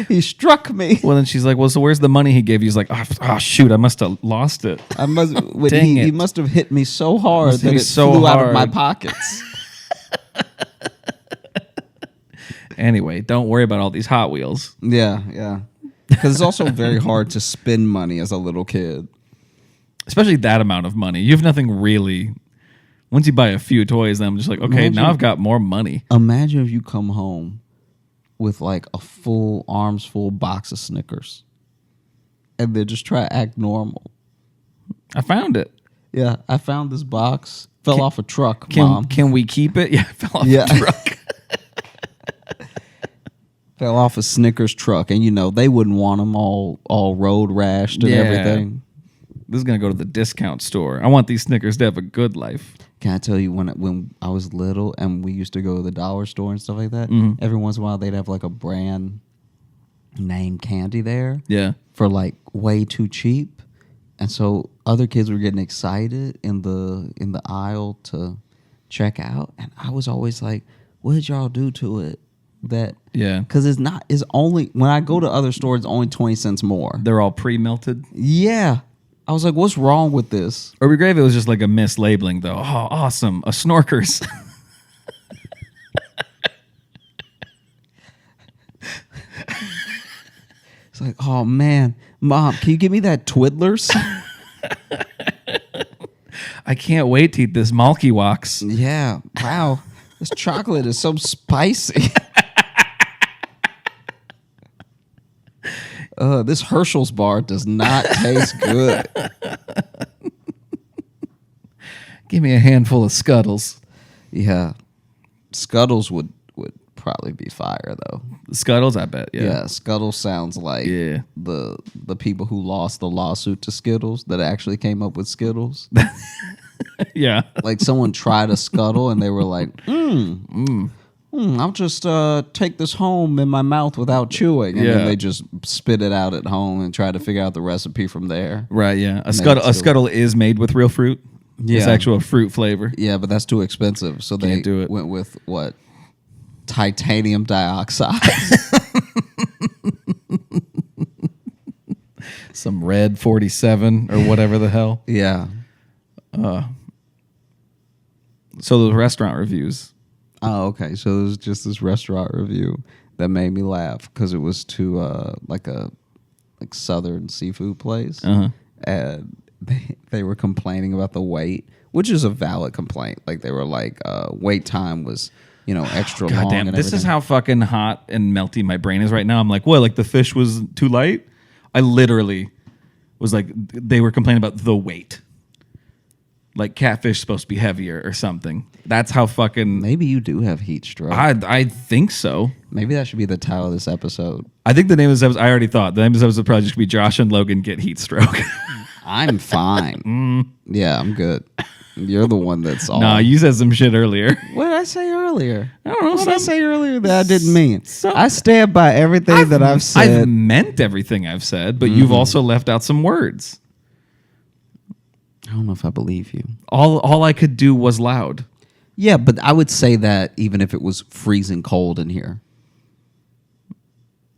He struck me. Well, then she's like, well, so where's the money he gave you? He's like, oh shoot, I must have lost it. He must have hit me so hard that it flew out of my pockets. Anyway, don't worry about all these Hot Wheels. Yeah. Because it's also very hard to spend money as a little kid. Especially that amount of money. You have nothing really. Once you buy a few toys, then I'm just like, okay, now I've got more money. Imagine if you come home with like a full arms full box of Snickers and then just try to act normal. I found it. Yeah, I found this box. Fell off a truck, Mom. Can we keep it? Yeah, fell off a truck. Fell off a Snickers truck, and they wouldn't want them all road rashed and everything. This is gonna go to the discount store. I want these Snickers to have a good life. Can I tell you when I was little and we used to go to the dollar store and stuff like that? Every once in a while they'd have like a brand name candy there. Yeah, for like way too cheap, and so other kids were getting excited in the aisle to check out, and I was always like, "What did y'all do to it?" Because it's only when I go to other stores, it's only 20 cents more. They're all pre-melted. Yeah. I was like, what's wrong with this? Or we grave it was just like a mislabeling, though. Oh, awesome. A Snorkers. It's like, oh, man. Mom, can you give me that Twiddlers? I can't wait to eat this Malky Walks. Yeah. Wow. This chocolate is so spicy. This Herschel's bar does not taste good. Give me a handful of Scuttles. Yeah. Scuttles would probably be fire, though. Scuttles, I bet, Yeah, Scuttles sounds like the people who lost the lawsuit to Skittles that actually came up with Skittles. Yeah. Like someone tried a Scuttle and they were like, I'll just take this home in my mouth without chewing. And then they just spit it out at home and try to figure out the recipe from there. Right, yeah. A Scuttle is made with real fruit. Yeah. It's actual fruit flavor. Yeah, but that's too expensive. So they went with what? Titanium dioxide. Some red 47 or whatever the hell. Yeah. So those restaurant reviews. Oh, okay. So it was just this restaurant review that made me laugh because it was to like southern seafood place, and they were complaining about the wait, which is a valid complaint. Like they were like, wait time was extra long. Damn, and this everything. is how fucking hot and melty my brain is right now. I'm like, what? Like the fish was too light? I literally was like, they were complaining about the weight. Like catfish supposed to be heavier or something. That's how fucking. Maybe you do have heat stroke. I think so. Maybe that should be the title of this episode. I think the name of this episode, I already thought. The name of this episode probably just be Josh and Logan get heat stroke. I'm fine. Yeah, I'm good. You're the one that's all. Nah, you said some shit earlier. What did I say earlier? I don't know. What did I say earlier that I didn't mean? I stand by everything that I've said. I've meant everything I've said, but you've also left out some words. I don't know if I believe you. All I could do was loud. Yeah, but I would say that even if it was freezing cold in here.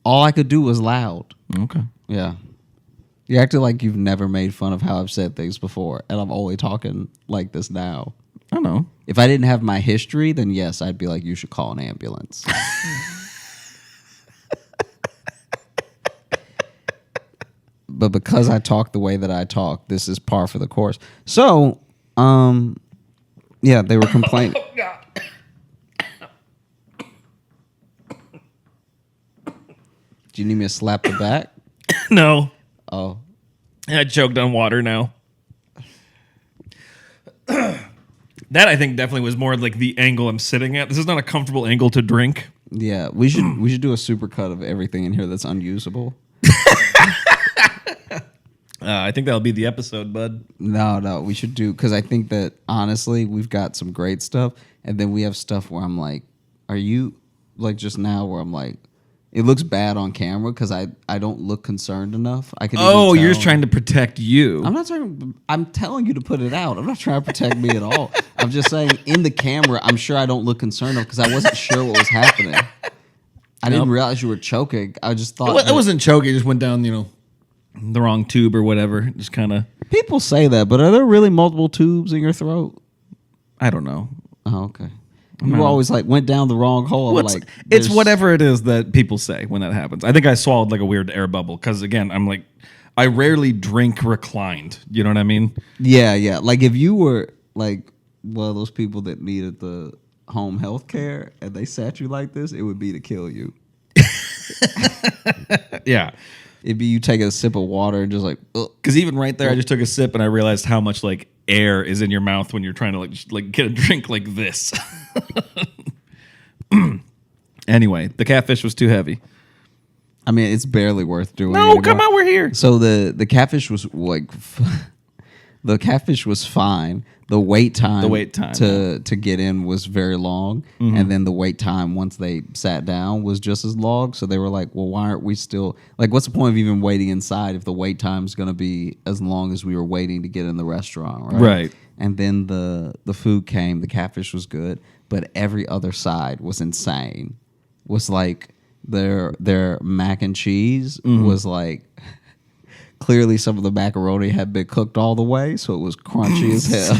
All I could do was loud. Okay. Yeah. You acted like you've never made fun of how I've said things before, and I'm only talking like this now. I don't know. If I didn't have my history, then yes, I'd be like, you should call an ambulance. But because I talk the way that I talk, this is par for the course. So, yeah, they were complaining. Oh, God. Do you need me to slap the back? No. Oh. I choked on water now. That I think definitely was more like the angle I'm sitting at. This is not a comfortable angle to drink. Yeah, we should do a super cut of everything in here that's unusable. I think that'll be the episode, bud. No, we should do, because I think that honestly we've got some great stuff, and then we have stuff where I'm like, are you like just now where I'm like, it looks bad on camera because I don't look concerned enough. I can. You're just trying to protect you. I'm not trying. I'm telling you to put it out. I'm not trying to protect me at all. I'm just saying in the camera, I'm sure I don't look concerned enough because I wasn't sure what was happening. I didn't realize you were choking. I just thought it wasn't choking. It just went down, the wrong tube or whatever. Just kind of. People say that, but are there really multiple tubes in your throat? I don't know. Oh, okay. You always like went down the wrong hole. It's whatever it is that people say when that happens. I think I swallowed like a weird air bubble because again, I'm like, I rarely drink reclined. You know what I mean? Yeah. Like if you were like one of those people that needed the home health care and they sat you like this, it would be to kill you. Yeah. It'd be you taking a sip of water and just like, because even right there, I just took a sip and I realized how much like air is in your mouth when you're trying to like get a drink like this. Anyway, the catfish was too heavy. I mean, it's barely worth doing. No, come on, we're here. So the catfish was like, the catfish was fine. The wait time to get in was very long, and then the wait time once they sat down was just as long. So they were like, well, why aren't we still like? What's the point of even waiting inside if the wait time is going to be as long as we were waiting to get in the restaurant, right? Right. And then the food came. The catfish was good, but every other side was insane. Was like their mac and cheese was like. Clearly, some of the macaroni had been cooked all the way, so it was crunchy as hell.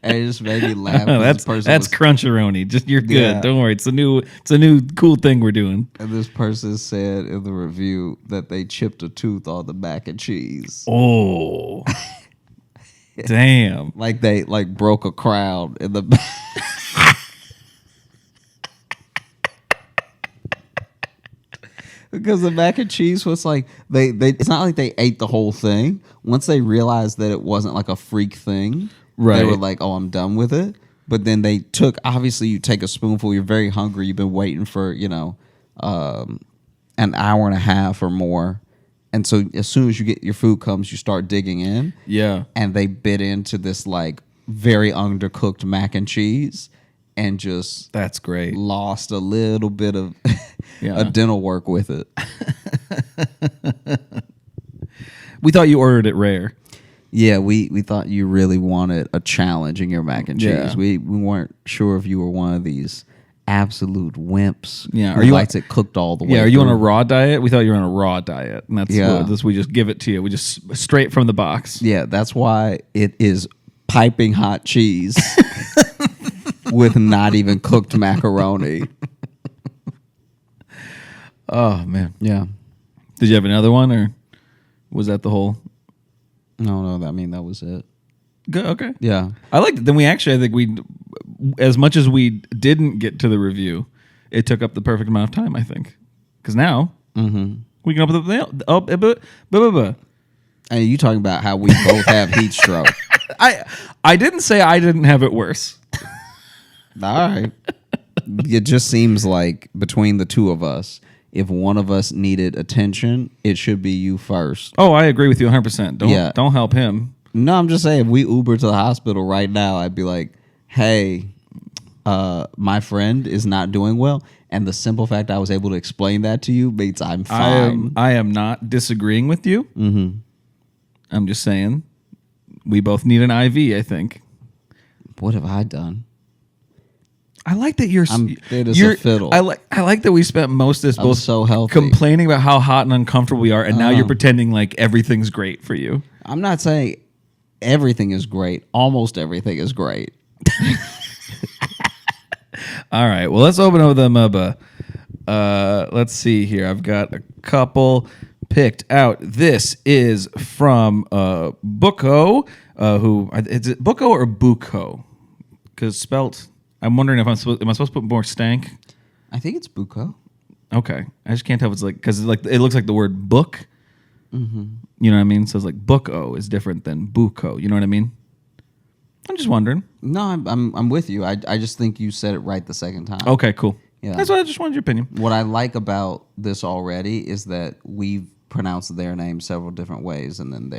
And it just made me laugh. That's cruncheroni. Just you're good. Yeah. Don't worry. It's a new cool thing we're doing. And this person said in the review that they chipped a tooth on the mac and cheese. Oh, damn! Like they broke a crown in the back. Because the mac and cheese was like they it's not like they ate the whole thing. Once they realized that it wasn't like a freak thing, right. They were like, "Oh, I'm done with it." But then they took. Obviously, you take a spoonful. You're very hungry. You've been waiting for an hour and a half or more, and so as soon as you get your food comes, you start digging in. Yeah, and they bit into this like very undercooked mac and cheese. And just that's great. Lost a little bit of a dental work with it. We thought you ordered it rare. Yeah, we thought you really wanted a challenge in your mac and cheese. Yeah. We weren't sure if you were one of these absolute wimps. Yeah, who likes it cooked all the way. Yeah, are through. you on a raw diet? We thought you were on a raw diet, and that's we just give it to you. We just straight from the box. Yeah, that's why it is piping hot cheese. With not even cooked macaroni. Oh, man. Yeah. Did you have another one, or was that the whole? No, I mean, that was it. Good, okay. Yeah. I liked it. Then I think we, as much as we didn't get to the review, it took up the perfect amount of time, I think. Because now, we can open the... And you talking about how we both have heat stroke. I didn't say I didn't have it worse. All right. It just seems like between the two of us, if one of us needed attention, it should be you first. Oh, I agree with you 100%. Don't help him. No, I'm just saying, if we Uber to the hospital right now, I'd be like, hey, my friend is not doing well. And the simple fact I was able to explain that to you means I'm fine. I am not disagreeing with you. Mm-hmm. I'm just saying we both need an IV, I think. What have I done? I like that you're a fiddle. I like that we spent most of this both so healthy, complaining about how hot and uncomfortable we are, and now you're pretending like everything's great for you. I'm not saying everything is great. Almost everything is great. All right. Well, let's open up the MUBA. Let's see here. I've got a couple picked out. This is from Buko. Who is it? Buko or Buko? Because spelt. I'm wondering if am I supposed to put more stank? I think it's buko. Okay. I just can't tell if it's like, because like it looks like the word book. Mm-hmm. You know what I mean? So it's like buko is different than buko. You know what I mean? I'm just wondering. No, I'm with you. I just think you said it right the second time. Okay, cool. Yeah. That's why I just wanted your opinion. What I like about this already is that we've pronounced their name several different ways, and then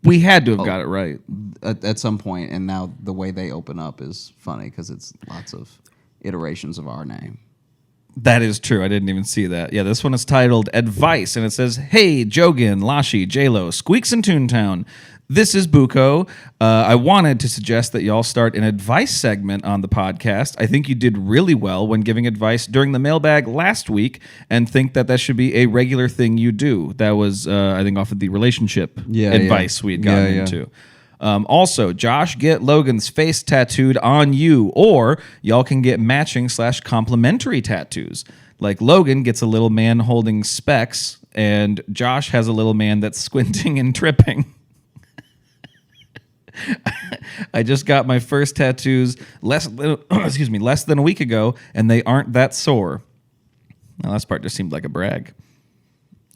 We had to have got it right. At some point, and now the way they open up is funny because it's lots of iterations of our name. That is true. I didn't even see that. Yeah, this one is titled Advice, and it says, Hey, Jogan, Lashi, J-Lo, Squeaks and Toontown. This is Buko. I wanted to suggest that y'all start an advice segment on the podcast. I think you did really well when giving advice during the mailbag last week and think that should be a regular thing you do. That was, I think, off of the relationship advice we had gotten into. Also, Josh, get Logan's face tattooed on you, or y'all can get matching / complimentary tattoos. Like Logan gets a little man holding specs, and Josh has a little man that's squinting and tripping. I just got my first tattoos less than a week ago, and they aren't that sore. Now, last part just seemed like a brag.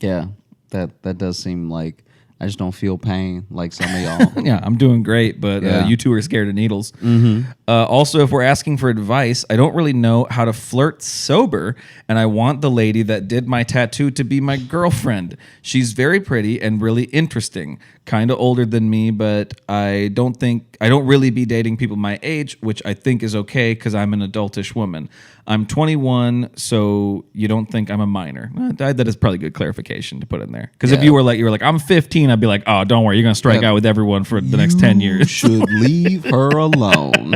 Yeah, that does seem like I just don't feel pain like some of y'all. Yeah, I'm doing great, but you two are scared of needles. Mm-hmm. Also, if we're asking for advice, I don't really know how to flirt sober, and I want the lady that did my tattoo to be my girlfriend. She's very pretty and really interesting. Kind of older than me, but I don't really be dating people my age, which I think is okay because I'm an adultish woman. I'm 21, so you don't think I'm a minor. That is probably good clarification to put in there. Because if you were like, I'm 15, I'd be like, oh, don't worry, you're going to strike out with everyone for the next 10 years. You should leave her alone.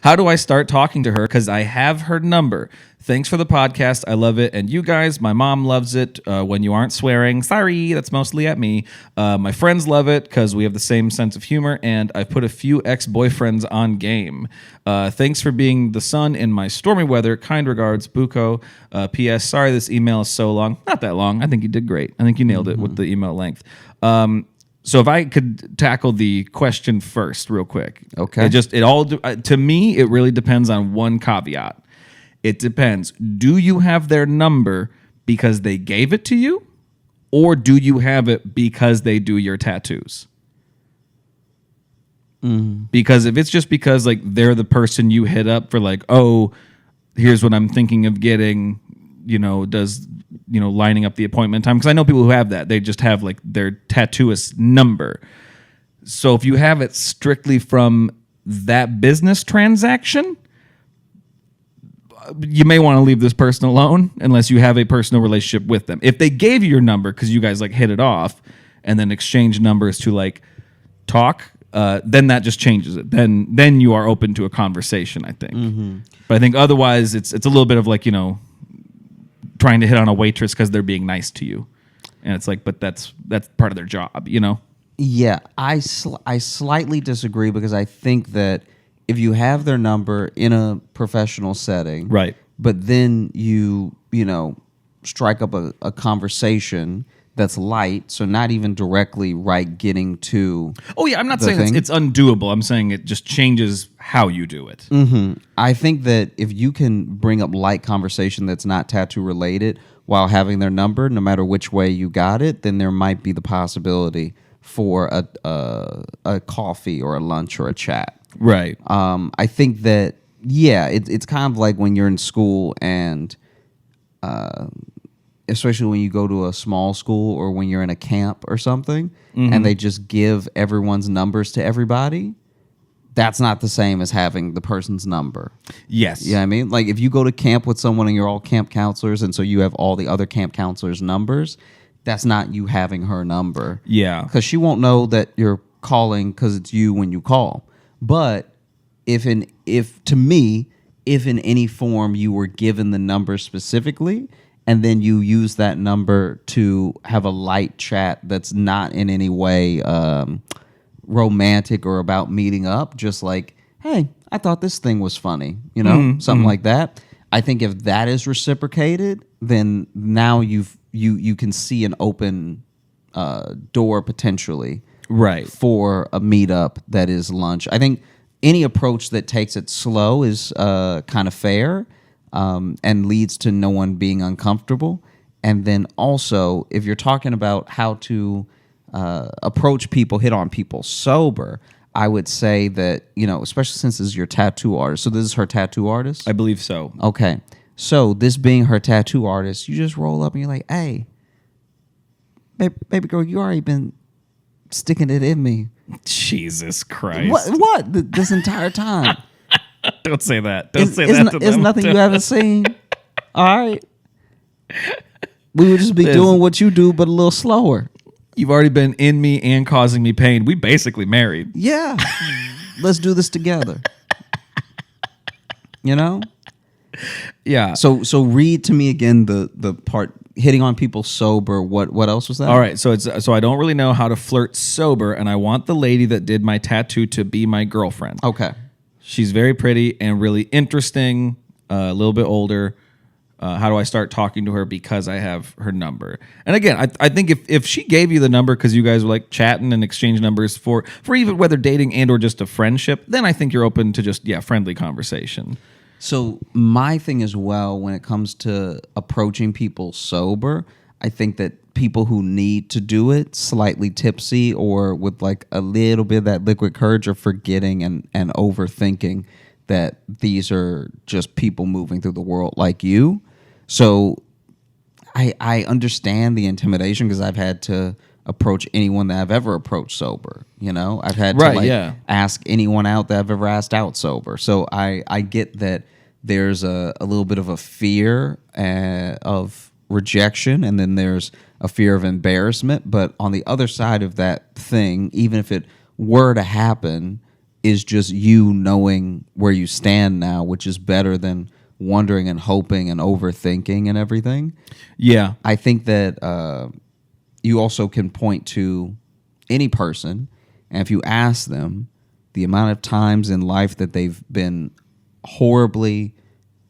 How do I start talking to her? Because I have her number. Thanks for the podcast. I love it. And you guys, my mom loves it when you aren't swearing. Sorry, that's mostly at me. My friends love it because we have the same sense of humor. And I've put a few ex-boyfriends on game. Thanks for being the sun in my stormy weather. Kind regards, Buko. P.S. Sorry this email is so long. Not that long. I think you did great. I think you nailed it with the email length. So if I could tackle the question first real quick. Okay. To me, it really depends on one caveat. It depends. Do you have their number because they gave it to you? Or do you have it because they do your tattoos? Because if it's just because like they're the person you hit up for like, oh, here's what I'm thinking of getting, lining up the appointment time. Because I know people who have that. They just have like their tattooist number. So if you have it strictly from that business transaction, you may want to leave this person alone unless you have a personal relationship with them. If they gave you your number because you guys like hit it off and then exchange numbers to like talk, then that just changes it. Then you are open to a conversation, I think. Mm-hmm. But I think otherwise it's a little bit of like, trying to hit on a waitress because they're being nice to you. And it's like, but that's part of their job, Yeah, I slightly disagree because I think that if you have their number in a professional setting, right, but then you strike up a conversation that's light, so not even directly getting to. Oh yeah, I'm not saying it's undoable. I'm saying it just changes how you do it. Mm-hmm. I think that if you can bring up light conversation that's not tattoo related while having their number, no matter which way you got it, then there might be the possibility for a coffee or a lunch or a chat. Right. I think that it's kind of like when you're in school and especially when you go to a small school or when you're in a camp or something, and they just give everyone's numbers to everybody. That's not the same as having the person's number. Yes. You know what I mean? Like if you go to camp with someone and you're all camp counselors and so you have all the other camp counselors' numbers, that's not you having her number. Yeah. Because she won't know that you're calling because it's you when you call. But if in any form you were given the number specifically and then you use that number to have a light chat that's not in any way romantic or about meeting up, just like, hey, I thought this thing was funny, something like that. I think if that is reciprocated, then now you can see an open door potentially, right, for a meetup that is lunch. I think any approach that takes it slow is kind of fair. and leads to no one being uncomfortable. And then also, if you're talking about how to approach people, hit on people sober, I would say that, especially since this is your tattoo artist. So this is her tattoo artist? I believe so. Okay. So this being her tattoo artist, you just roll up and you're like, hey, baby girl, you already been sticking it in me. Jesus Christ. What? This entire time. Don't say that. Don't say that to them. It's nothing you haven't seen. All right. We would just be doing what you do, but a little slower. You've already been in me and causing me pain. We basically married. Yeah. Let's do this together. Yeah. So read to me again the part hitting on people sober. What else was that? All right. So I don't really know how to flirt sober, and I want the lady that did my tattoo to be my girlfriend. Okay. She's very pretty and really interesting, a little bit older. How do I start talking to her because I have her number? And again, I think if she gave you the number because you guys were like chatting and exchange numbers for even whether dating and or just a friendship, then I think you're open to just, friendly conversation. So my thing as well, when it comes to approaching people sober, I think that people who need to do it slightly tipsy or with like a little bit of that liquid courage are forgetting and overthinking that these are just people moving through the world like you. So I understand the intimidation because I've had to approach anyone that I've ever approached sober. I've had to ask anyone out that I've ever asked out sober. So I get that there's a little bit of a fear of rejection, and then there's a fear of embarrassment. But on the other side of that thing, even if it were to happen, is just you knowing where you stand now, which is better than wondering and hoping and overthinking and everything. Yeah. I think that you also can point to any person, and if you ask them the amount of times in life that they've been horribly,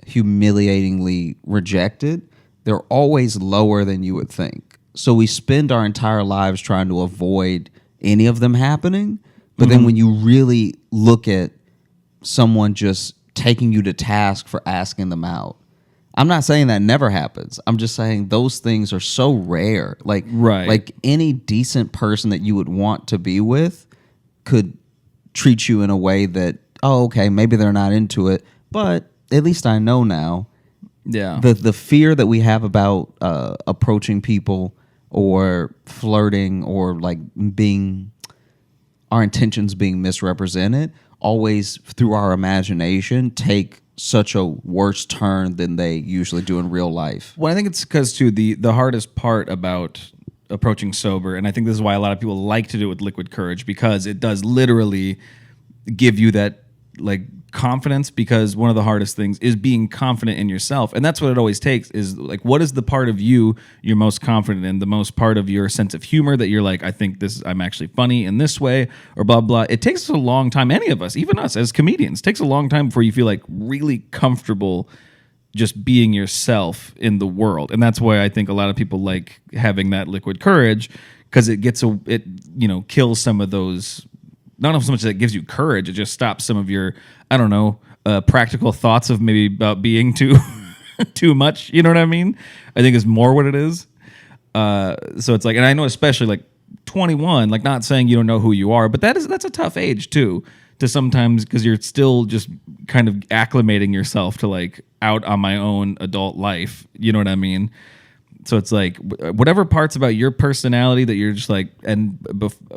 humiliatingly rejected, they're always lower than you would think. So we spend our entire lives trying to avoid any of them happening. But then when you really look at someone just taking you to task for asking them out, I'm not saying that never happens. I'm just saying those things are so rare. Like any decent person that you would want to be with could treat you in a way that, oh, okay, maybe they're not into it, but at least I know now. Yeah. The fear that we have about approaching people or flirting or like our intentions being misrepresented always through our imagination take such a worse turn than they usually do in real life. Well, I think it's because too the hardest part about approaching sober, and I think this is why a lot of people like to do it with liquid courage, because it does literally give you that like confidence, because one of the hardest things is being confident in yourself, and that's what it always takes, is like, what is the part of you you're most confident in, the most part of your sense of humor that you're like, I think I'm actually funny in this way, or blah blah. It takes a long time, any of us, even us as comedians, takes a long time before you feel like really comfortable just being yourself in the world. And that's why I think a lot of people like having that liquid courage, because it kills some of those. Not so much that it gives you courage, it just stops some of your, I don't know, practical thoughts of maybe about being too much. You know what I mean? I think is more what it is. So it's like, and I know especially like 21, like not saying you don't know who you are, but that's a tough age too, to sometimes, because you're still just kind of acclimating yourself to like out on my own adult life. You know what I mean? So it's like whatever parts about your personality that you're just like, and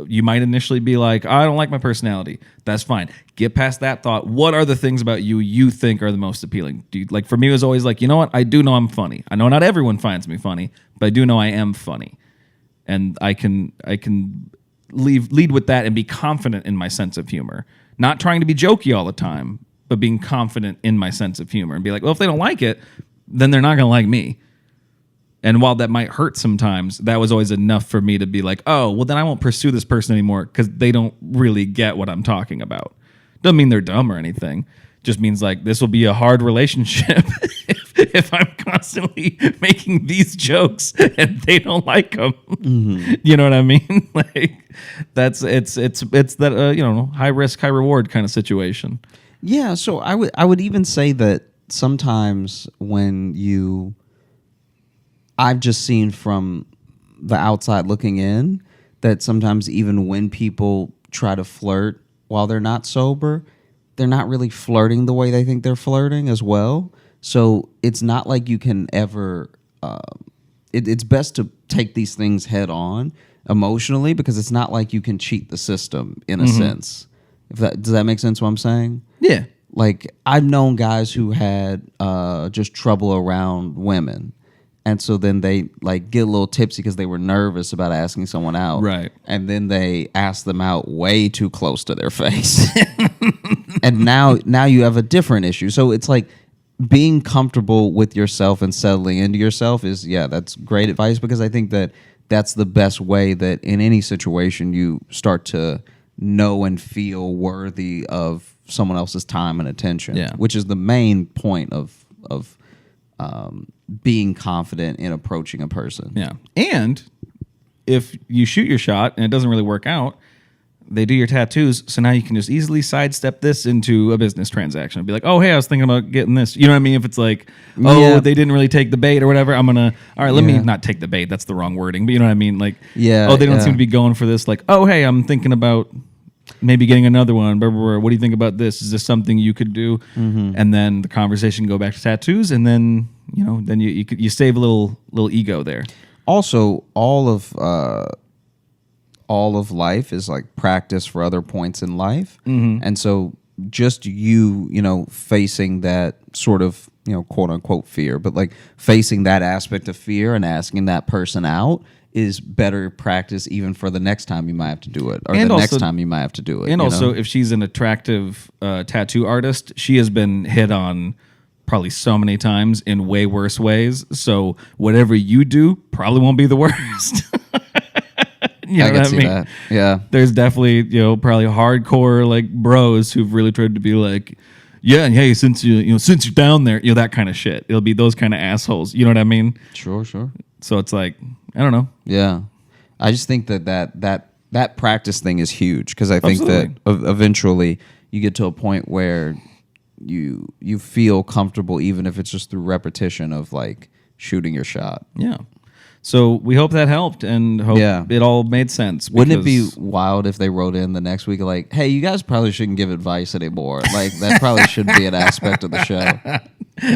you might initially be like, I don't like my personality. That's fine. Get past that thought. What are the things about you think are the most appealing? Like for me, it was always like, you know what? I do know I'm funny. I know not everyone finds me funny, but I do know I am funny, and I can lead with that and be confident in my sense of humor. Not trying to be jokey all the time, but being confident in my sense of humor and be like, well, if they don't like it, then they're not going to like me. And while that might hurt sometimes, that was always enough for me to be like, oh, well, then I won't pursue this person anymore because they don't really get what I'm talking about. Doesn't mean they're dumb or anything. Just means like this will be a hard relationship if I'm constantly making these jokes and they don't like them. Mm-hmm. You know what I mean? Like it's that high risk, high reward kind of situation. Yeah. So I would even say that sometimes when I've just seen from the outside looking in that sometimes even when people try to flirt while they're not sober, they're not really flirting the way they think they're flirting as well. So it's not like you can ever. It's best to take these things head on emotionally, because it's not like you can cheat the system in a sense. Does that make sense what I'm saying? Yeah. Like, I've known guys who had just trouble around women. And so then they like get a little tipsy because they were nervous about asking someone out. Right. And then they ask them out way too close to their face. And now you have a different issue. So it's like being comfortable with yourself and settling into yourself is, that's great advice, because I think that that's the best way that in any situation you start to know and feel worthy of someone else's time and attention, which is the main point of being confident in approaching a person. Yeah. And if you shoot your shot and it doesn't really work out, they do your tattoos, so now you can just easily sidestep this into a business transaction. Be like, oh, hey, I was thinking about getting this. You know what I mean? If it's like, they didn't really take the bait or whatever, I'm going to, all right, let me not take the bait. That's the wrong wording. But you know what I mean? Like, they don't seem to be going for this. Like, oh, hey, I'm thinking about maybe getting another one. Blah, blah, blah. What do you think about this? Is this something you could do? And then the conversation go back to tattoos, and then, then you save a little ego there. Also, all of life is like practice for other points in life. And so just facing that sort of, quote unquote fear, but like facing that aspect of fear and asking that person out is better practice even for the next time you might have to do it, or next time you might have to do it. And also, if she's an attractive tattoo artist, she has been hit on probably so many times in way worse ways. So whatever you do probably won't be the worst. I can see that. Yeah. There's definitely, probably hardcore like bros who've really tried to be like, yeah, and hey, since you're down there, that kind of shit. It'll be those kind of assholes. You know what I mean? Sure. So it's like, I don't know. Yeah. I just think that practice thing is huge, because I think Absolutely. that eventually you get to a point where you feel comfortable, even if it's just through repetition of like shooting your shot. Yeah. So we hope that helped, and hope it all made sense. Wouldn't it be wild if they wrote in the next week like, hey, you guys probably shouldn't give advice anymore. Like, that probably should be an aspect of the show.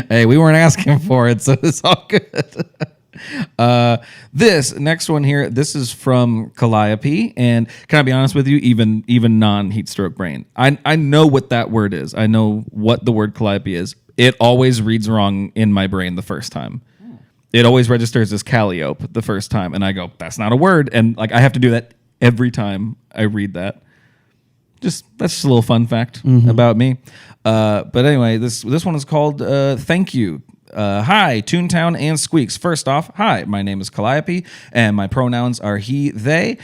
Hey, we weren't asking for it, so it's all good. This next one here, this is from Calliope, and can I be honest with you, even non-Heatstroke brain, I know what that word is. I know what the word Calliope is. It always reads wrong in my brain the first time. It always registers as Calliope the first time, and I go, that's not a word, and like I have to do that every time I read that. That's just a little fun fact about me. But anyway, this one is called Thank You. Hi, Toontown and Squeaks. First off, hi, my name is Calliope, and my pronouns are he, they.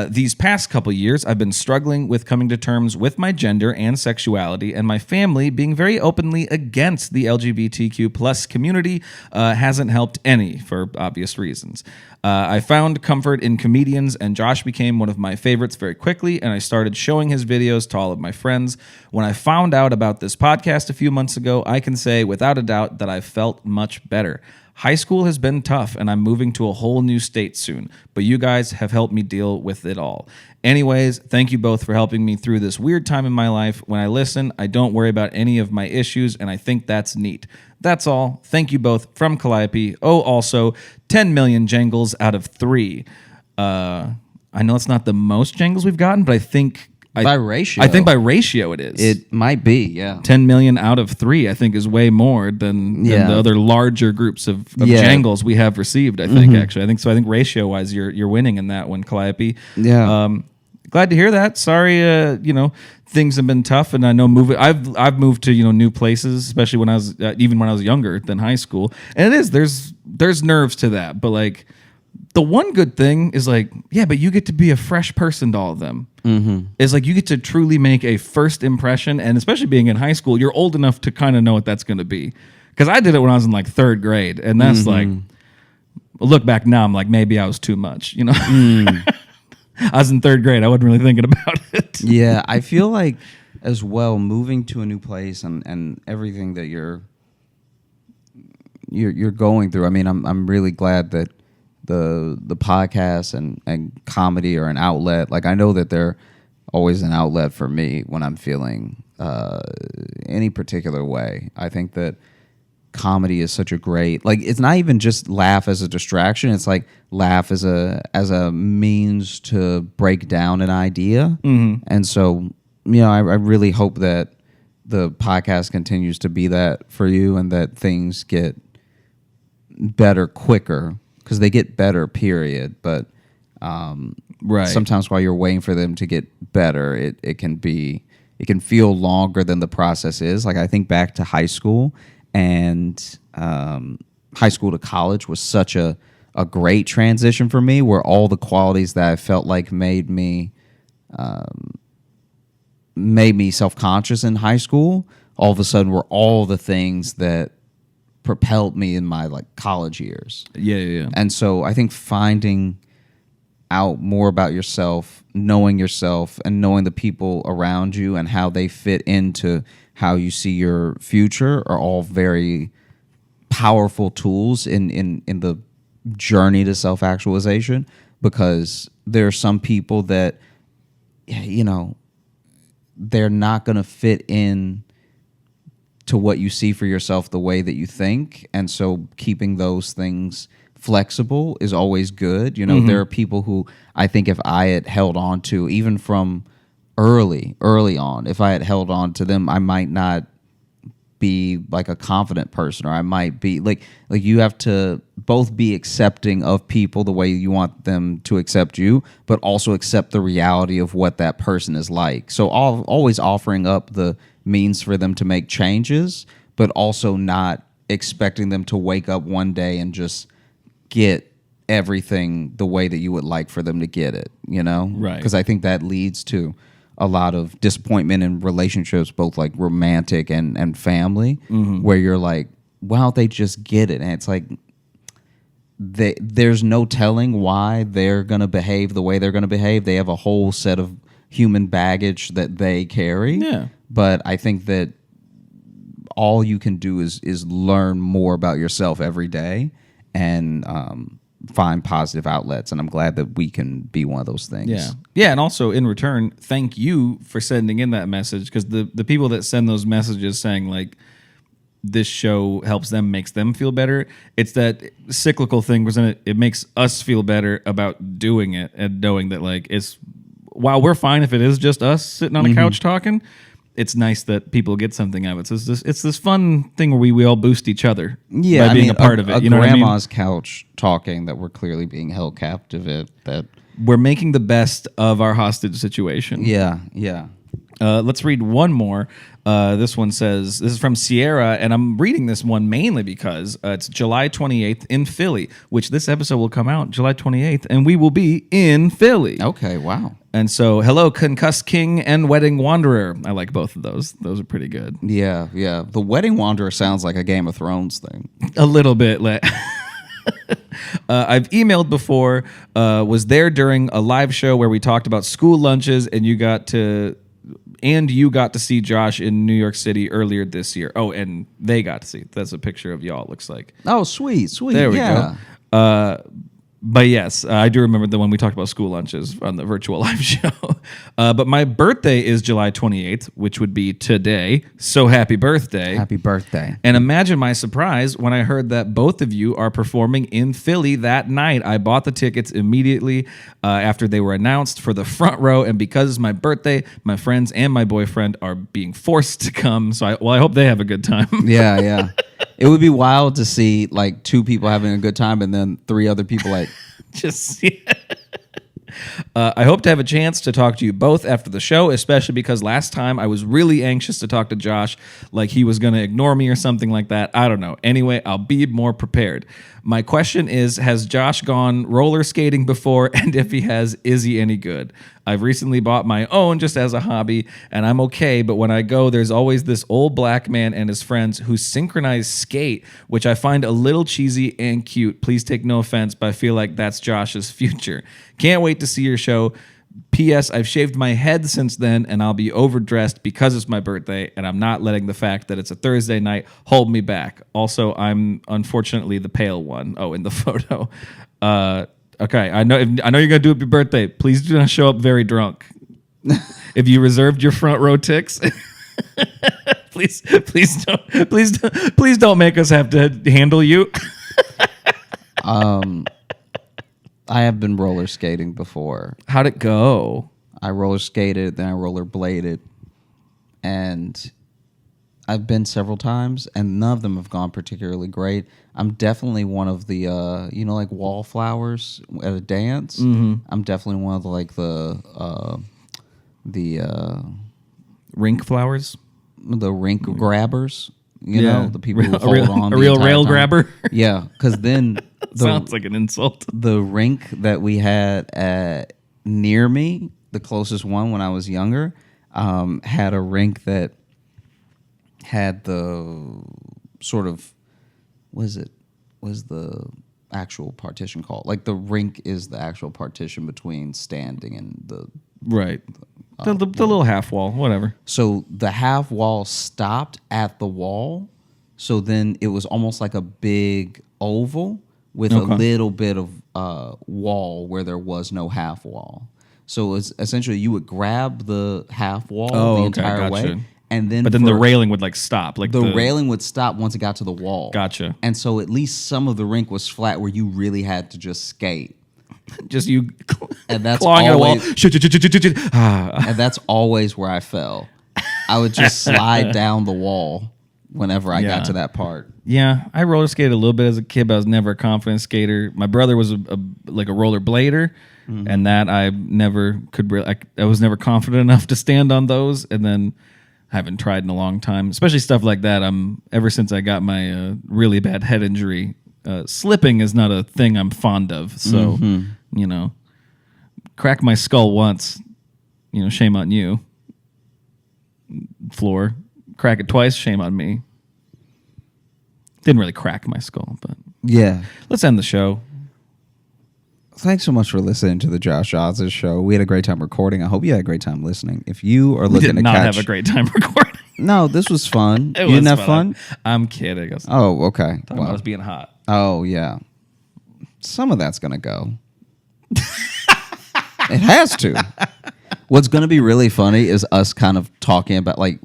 These past couple years, I've been struggling with coming to terms with my gender and sexuality, and my family being very openly against the LGBTQ plus community hasn't helped any, for obvious reasons. I found comfort in comedians, and Josh became one of my favorites very quickly, and I started showing his videos to all of my friends. When I found out about this podcast a few months ago, I can say without a doubt that I felt much better. High school has been tough, and I'm moving to a whole new state soon, but you guys have helped me deal with it all. Anyways, thank you both for helping me through this weird time in my life. When I listen, I don't worry about any of my issues, and I think that's neat. That's all. Thank you both, from Calliope. Oh, also, 10 million jangles out of 3. I know it's not the most jangles we've gotten, but I think... By ratio. I think by ratio it is. It might be, yeah. 10 million out of 3, I think, is way more than the other larger groups of jangles we have received, I think, actually. I think so. I think ratio-wise, you're winning in that one, Calliope. Yeah. Glad to hear that. Sorry, things have been tough, and I know I've moved to new places, especially when I was even when I was younger than high school. And it is there's nerves to that, but like the one good thing is like, yeah, but you get to be a fresh person to all of them. It's like you get to truly make a first impression, and especially being in high school, you're old enough to kind of know what that's going to be. Because I did it when I was in like 3rd grade, and that's like, look back now, I'm like, maybe I was too much, I was in 3rd grade. I wasn't really thinking about it. Yeah, I feel like as well, moving to a new place and everything that you're you're going through. I mean, I'm really glad that the podcast and comedy are an outlet. Like I know that they're always an outlet for me when I'm feeling any particular way. I think that comedy is such a great, like, it's not even just laugh as a distraction. It's like laugh as a means to break down an idea. And so, I really hope that the podcast continues to be that for you, and that things get better quicker, because they get better, period. But right. sometimes while you're waiting for them to get better, it can feel longer than the process is. Like I think back to high school, and high school to college was such a great transition for me, where all the qualities that I felt like made me self-conscious in high school, all of a sudden were all the things that propelled me in my like college years. Yeah. And so I think finding out more about yourself, knowing yourself, and knowing the people around you and how they fit into how you see your future are all very powerful tools in the journey to self-actualization. Because there are some people that, they're not going to fit in to what you see for yourself the way that you think. And so keeping those things flexible is always good. There are people who I think if I had held on to, even from early on, if I had held on to them, I might not be like a confident person, or I might be like you have to both be accepting of people the way you want them to accept you, but also accept the reality of what that person is like. So always offering up the means for them to make changes, but also not expecting them to wake up one day and just get everything the way that you would like for them to get it, Right. Because I think that leads to a lot of disappointment in relationships, both like romantic and family, where you're like, why don't they just get it? And it's like, there's no telling why they're going to behave the way they're going to behave. They have a whole set of human baggage that they carry. Yeah. But I think that all you can do is learn more about yourself every day, and find positive outlets. And I'm glad that we can be one of those things. Yeah. And also in return, thank you for sending in that message, because the people that send those messages saying like this show helps them, makes them feel better, it's that cyclical thing, wasn't it? It makes us feel better about doing it, and knowing that like while we're fine if it is just us sitting on a couch talking, it's nice that people get something out of it. So it's this fun thing where we all boost each other by being a part of it. You know what I mean? Grandma's couch talking that we're clearly being held captive at. That we're making the best of our hostage situation. Yeah. Let's read one more. This one says, this is from Sierra, and I'm reading this one mainly because it's July 28th in Philly, which this episode will come out July 28th, and we will be in Philly. Okay, wow. And so, hello, Concussed King and Wedding Wanderer. I like both of those. Those are pretty good. Yeah. The Wedding Wanderer sounds like a Game of Thrones thing. A little bit. I've emailed before, was there during a live show where we talked about school lunches, and you got to see Josh in New York City earlier this year. Oh, and they got to see. That's a picture of y'all, it looks like. Oh, sweet. There we go. But yes, I do remember the one we talked about school lunches on the virtual live show. But my birthday is July 28th, which would be today. So happy birthday. Happy birthday. And imagine my surprise when I heard that both of you are performing in Philly that night. I bought the tickets immediately after they were announced for the front row. And because it's my birthday, my friends and my boyfriend are being forced to come. So I hope they have a good time. Yeah. It would be wild to see like two people having a good time and then three other people like just I hope to have a chance to talk to you both after the show, especially because last time I was really anxious to talk to Josh, like he was going to ignore me or something like that. I don't know. Anyway, I'll be more prepared. My question is, has Josh gone roller skating before? And if he has, is he any good? I've recently bought my own just as a hobby, and I'm okay, but when I go, there's always this old black man and his friends who synchronize skate, which I find a little cheesy and cute. Please take no offense, but I feel like that's Josh's future. Can't wait to see your show. P.S. I've shaved my head since then, and I'll be overdressed because it's my birthday, and I'm not letting the fact that it's a Thursday night hold me back. Also, I'm unfortunately the pale one. Oh, in the photo. Okay, I know you're gonna do it your birthday. Please do not show up very drunk. If you reserved your front row ticks, please don't make us have to handle you. I have been roller skating before. How'd it go? I roller skated, then I roller bladed, and I've been several times, and none of them have gone particularly great. I'm definitely one of the, like wallflowers at a dance. Mm-hmm. I'm definitely one of the rink flowers, the rink grabbers. You know, the people who hold on. A real rail grabber. Yeah, because then sounds like an insult. The rink that we had near me, the closest one when I was younger, had a rink that had the sort of was the actual partition called? Like the rink is the actual partition between standing and the right. The little half wall, whatever. So the half wall stopped at the wall. So then it was almost like a big oval with a little bit of wall where there was no half wall. So it's essentially you would grab the half wall the entire way. And then the railing would like stop. Like the railing would stop once it got to the wall. Gotcha. And so at least some of the rink was flat where you really had to just skate. Just you and that's clawing always, at a wall. And that's always where I fell. I would just slide down the wall whenever I got to that part. Yeah, I roller skated a little bit as a kid, but I was never a confident skater. My brother was a roller blader, and that I never could really. I was never confident enough to stand on those, and then I haven't tried in a long time, especially stuff like that. Ever since I got my really bad head injury. Slipping is not a thing I'm fond of, so crack my skull once, shame on you. Floor, crack it twice, shame on me. Didn't really crack my skull, but yeah. Let's end the show. Thanks so much for listening to the Josh Oz show. We had a great time recording. I hope you had a great time listening. If you are looking to have a great time recording. No, this was fun. You didn't have fun? I'm kidding. Oh, okay. I was being hot. Oh, yeah. Some of that's going to go. It has to. What's going to be really funny is us kind of talking about, like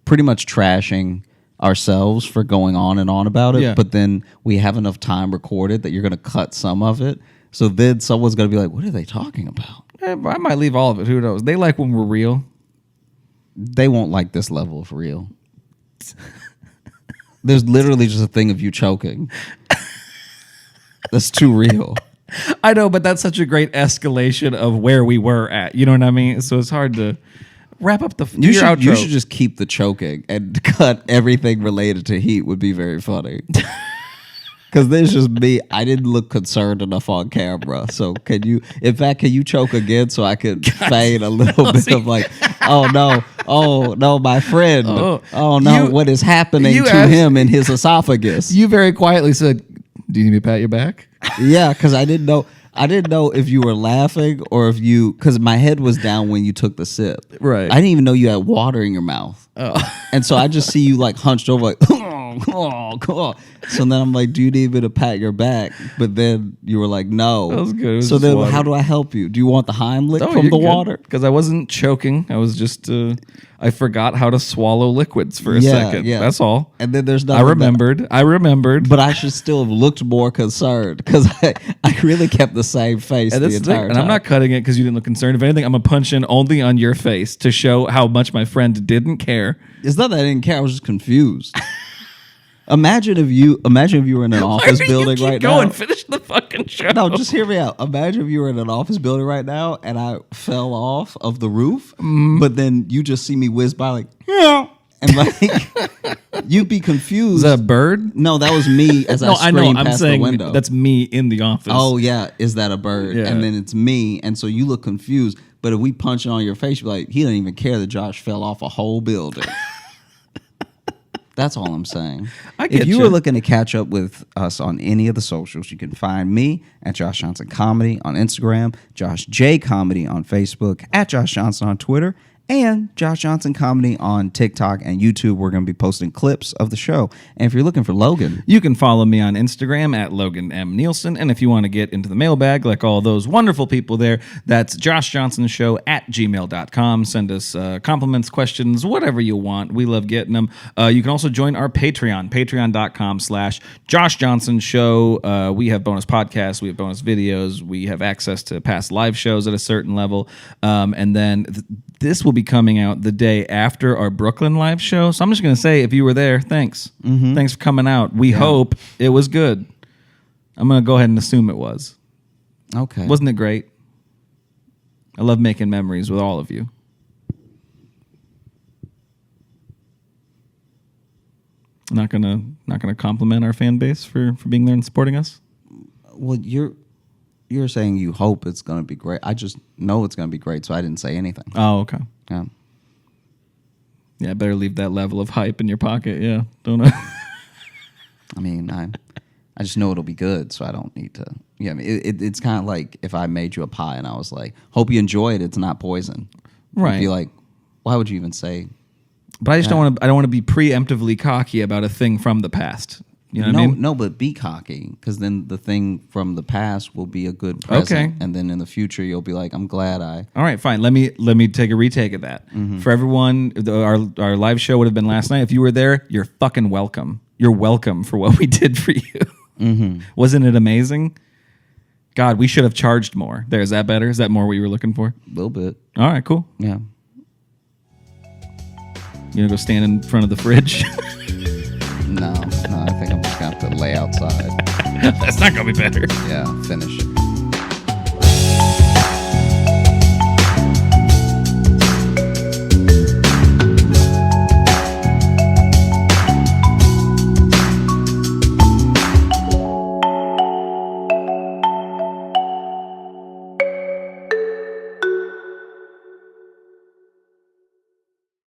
pretty much trashing ourselves for going on and on about it. Yeah. But then we have enough time recorded that you're going to cut some of it. So then someone's going to be like, what are they talking about? I might leave all of it. Who knows? They like when we're real. They won't like this level of real. There's literally just a thing of you choking. That's too real. I know, but that's such a great escalation of where we were at. You know what I mean? So it's hard to wrap up the outro. You should just keep the choking and cut everything related to heat would be very funny. Because there's just me. I didn't look concerned enough on camera. So can you choke again so I could fade a little bit of like, oh no, my friend. Oh no, what is happening to him in his esophagus? You very quietly said, do you need me to pat your back? Yeah, because I didn't know if you were laughing or if because my head was down when you took the sip. Right. I didn't even know you had water in your mouth. Oh. And so I just see you like hunched over like, oh. So then I'm like, do you need me to pat your back? But then you were like, no. That was good. So then how do I help you? Do you want the Heimlich from the water? Because I wasn't choking. I was just, I forgot how to swallow liquids for a second. Yeah. That's all. And then there's I remembered. But I should still have looked more concerned because I really kept the same face the entire time. And I'm not cutting it because you didn't look concerned. If anything, I'm going to punch in only on your face to show how much my friend didn't care. It's not that I didn't care. I was just confused. Imagine if you were in an office building right now. Finish the fucking show. No, just hear me out. Imagine if you were in an office building right now and I fell off of the roof, but then you just see me whiz by like, yeah. And like, you'd be confused. Is that a bird? No, that was me as I screamed past the window. That's me in the office. Oh, yeah. Is that a bird? Yeah. And then it's me. And so you look confused. But if we punch it on your face, you're like, he doesn't even care that Josh fell off a whole building. That's all I'm saying. If you were looking to catch up with us on any of the socials, you can find me at Josh Johnson Comedy on Instagram, Josh J Comedy on Facebook, at Josh Johnson on Twitter, and Josh Johnson Comedy on TikTok and YouTube. We're going to be posting clips of the show. And if you're looking for Logan, you can follow me on Instagram at Logan M. Nielsen. And if you want to get into the mailbag like all those wonderful people there, that's joshjohnsonshow@gmail.com. Send us compliments, questions, whatever you want. We love getting them. You can also join our Patreon, patreon.com/Josh Johnson Show. We have bonus podcasts. We have bonus videos. We have access to past live shows at a certain level. And then this will be coming out the day after our Brooklyn live show. So I'm just going to say, if you were there, thanks. Mm-hmm. Thanks for coming out. We hope it was good. I'm going to go ahead and assume it was. Okay. Wasn't it great? I love making memories with all of you. Not gonna compliment our fan base for being there and supporting us. Well, you're saying you hope it's going to be great. I just know it's going to be great, so I didn't say anything. Oh, okay. Yeah. Yeah, better leave that level of hype in your pocket. Yeah, don't I? I mean, I just know it'll be good, so I don't need to. Yeah, I mean, it's kind of like if I made you a pie and I was like, "Hope you enjoy it. It's not poison." Right. You'd be like, why would you even say? But I just don't want to. I don't want to be preemptively cocky about a thing from the past. You know what I mean? No, but be cocky, because then the thing from the past will be a good present, okay. And then in the future you'll be like, I'm glad I. All right, fine. Let me take a retake of that. Mm-hmm. For everyone, our live show would have been last night. If you were there, you're fucking welcome. You're welcome for what we did for you. Mm-hmm. Wasn't it amazing? God, we should have charged more. There, is that better? Is that more what you were looking for? A little bit. All right, cool. Yeah. You gonna go stand in front of the fridge? No, I think I'm just gonna have to lay outside. That's not gonna be better. Yeah, finish it.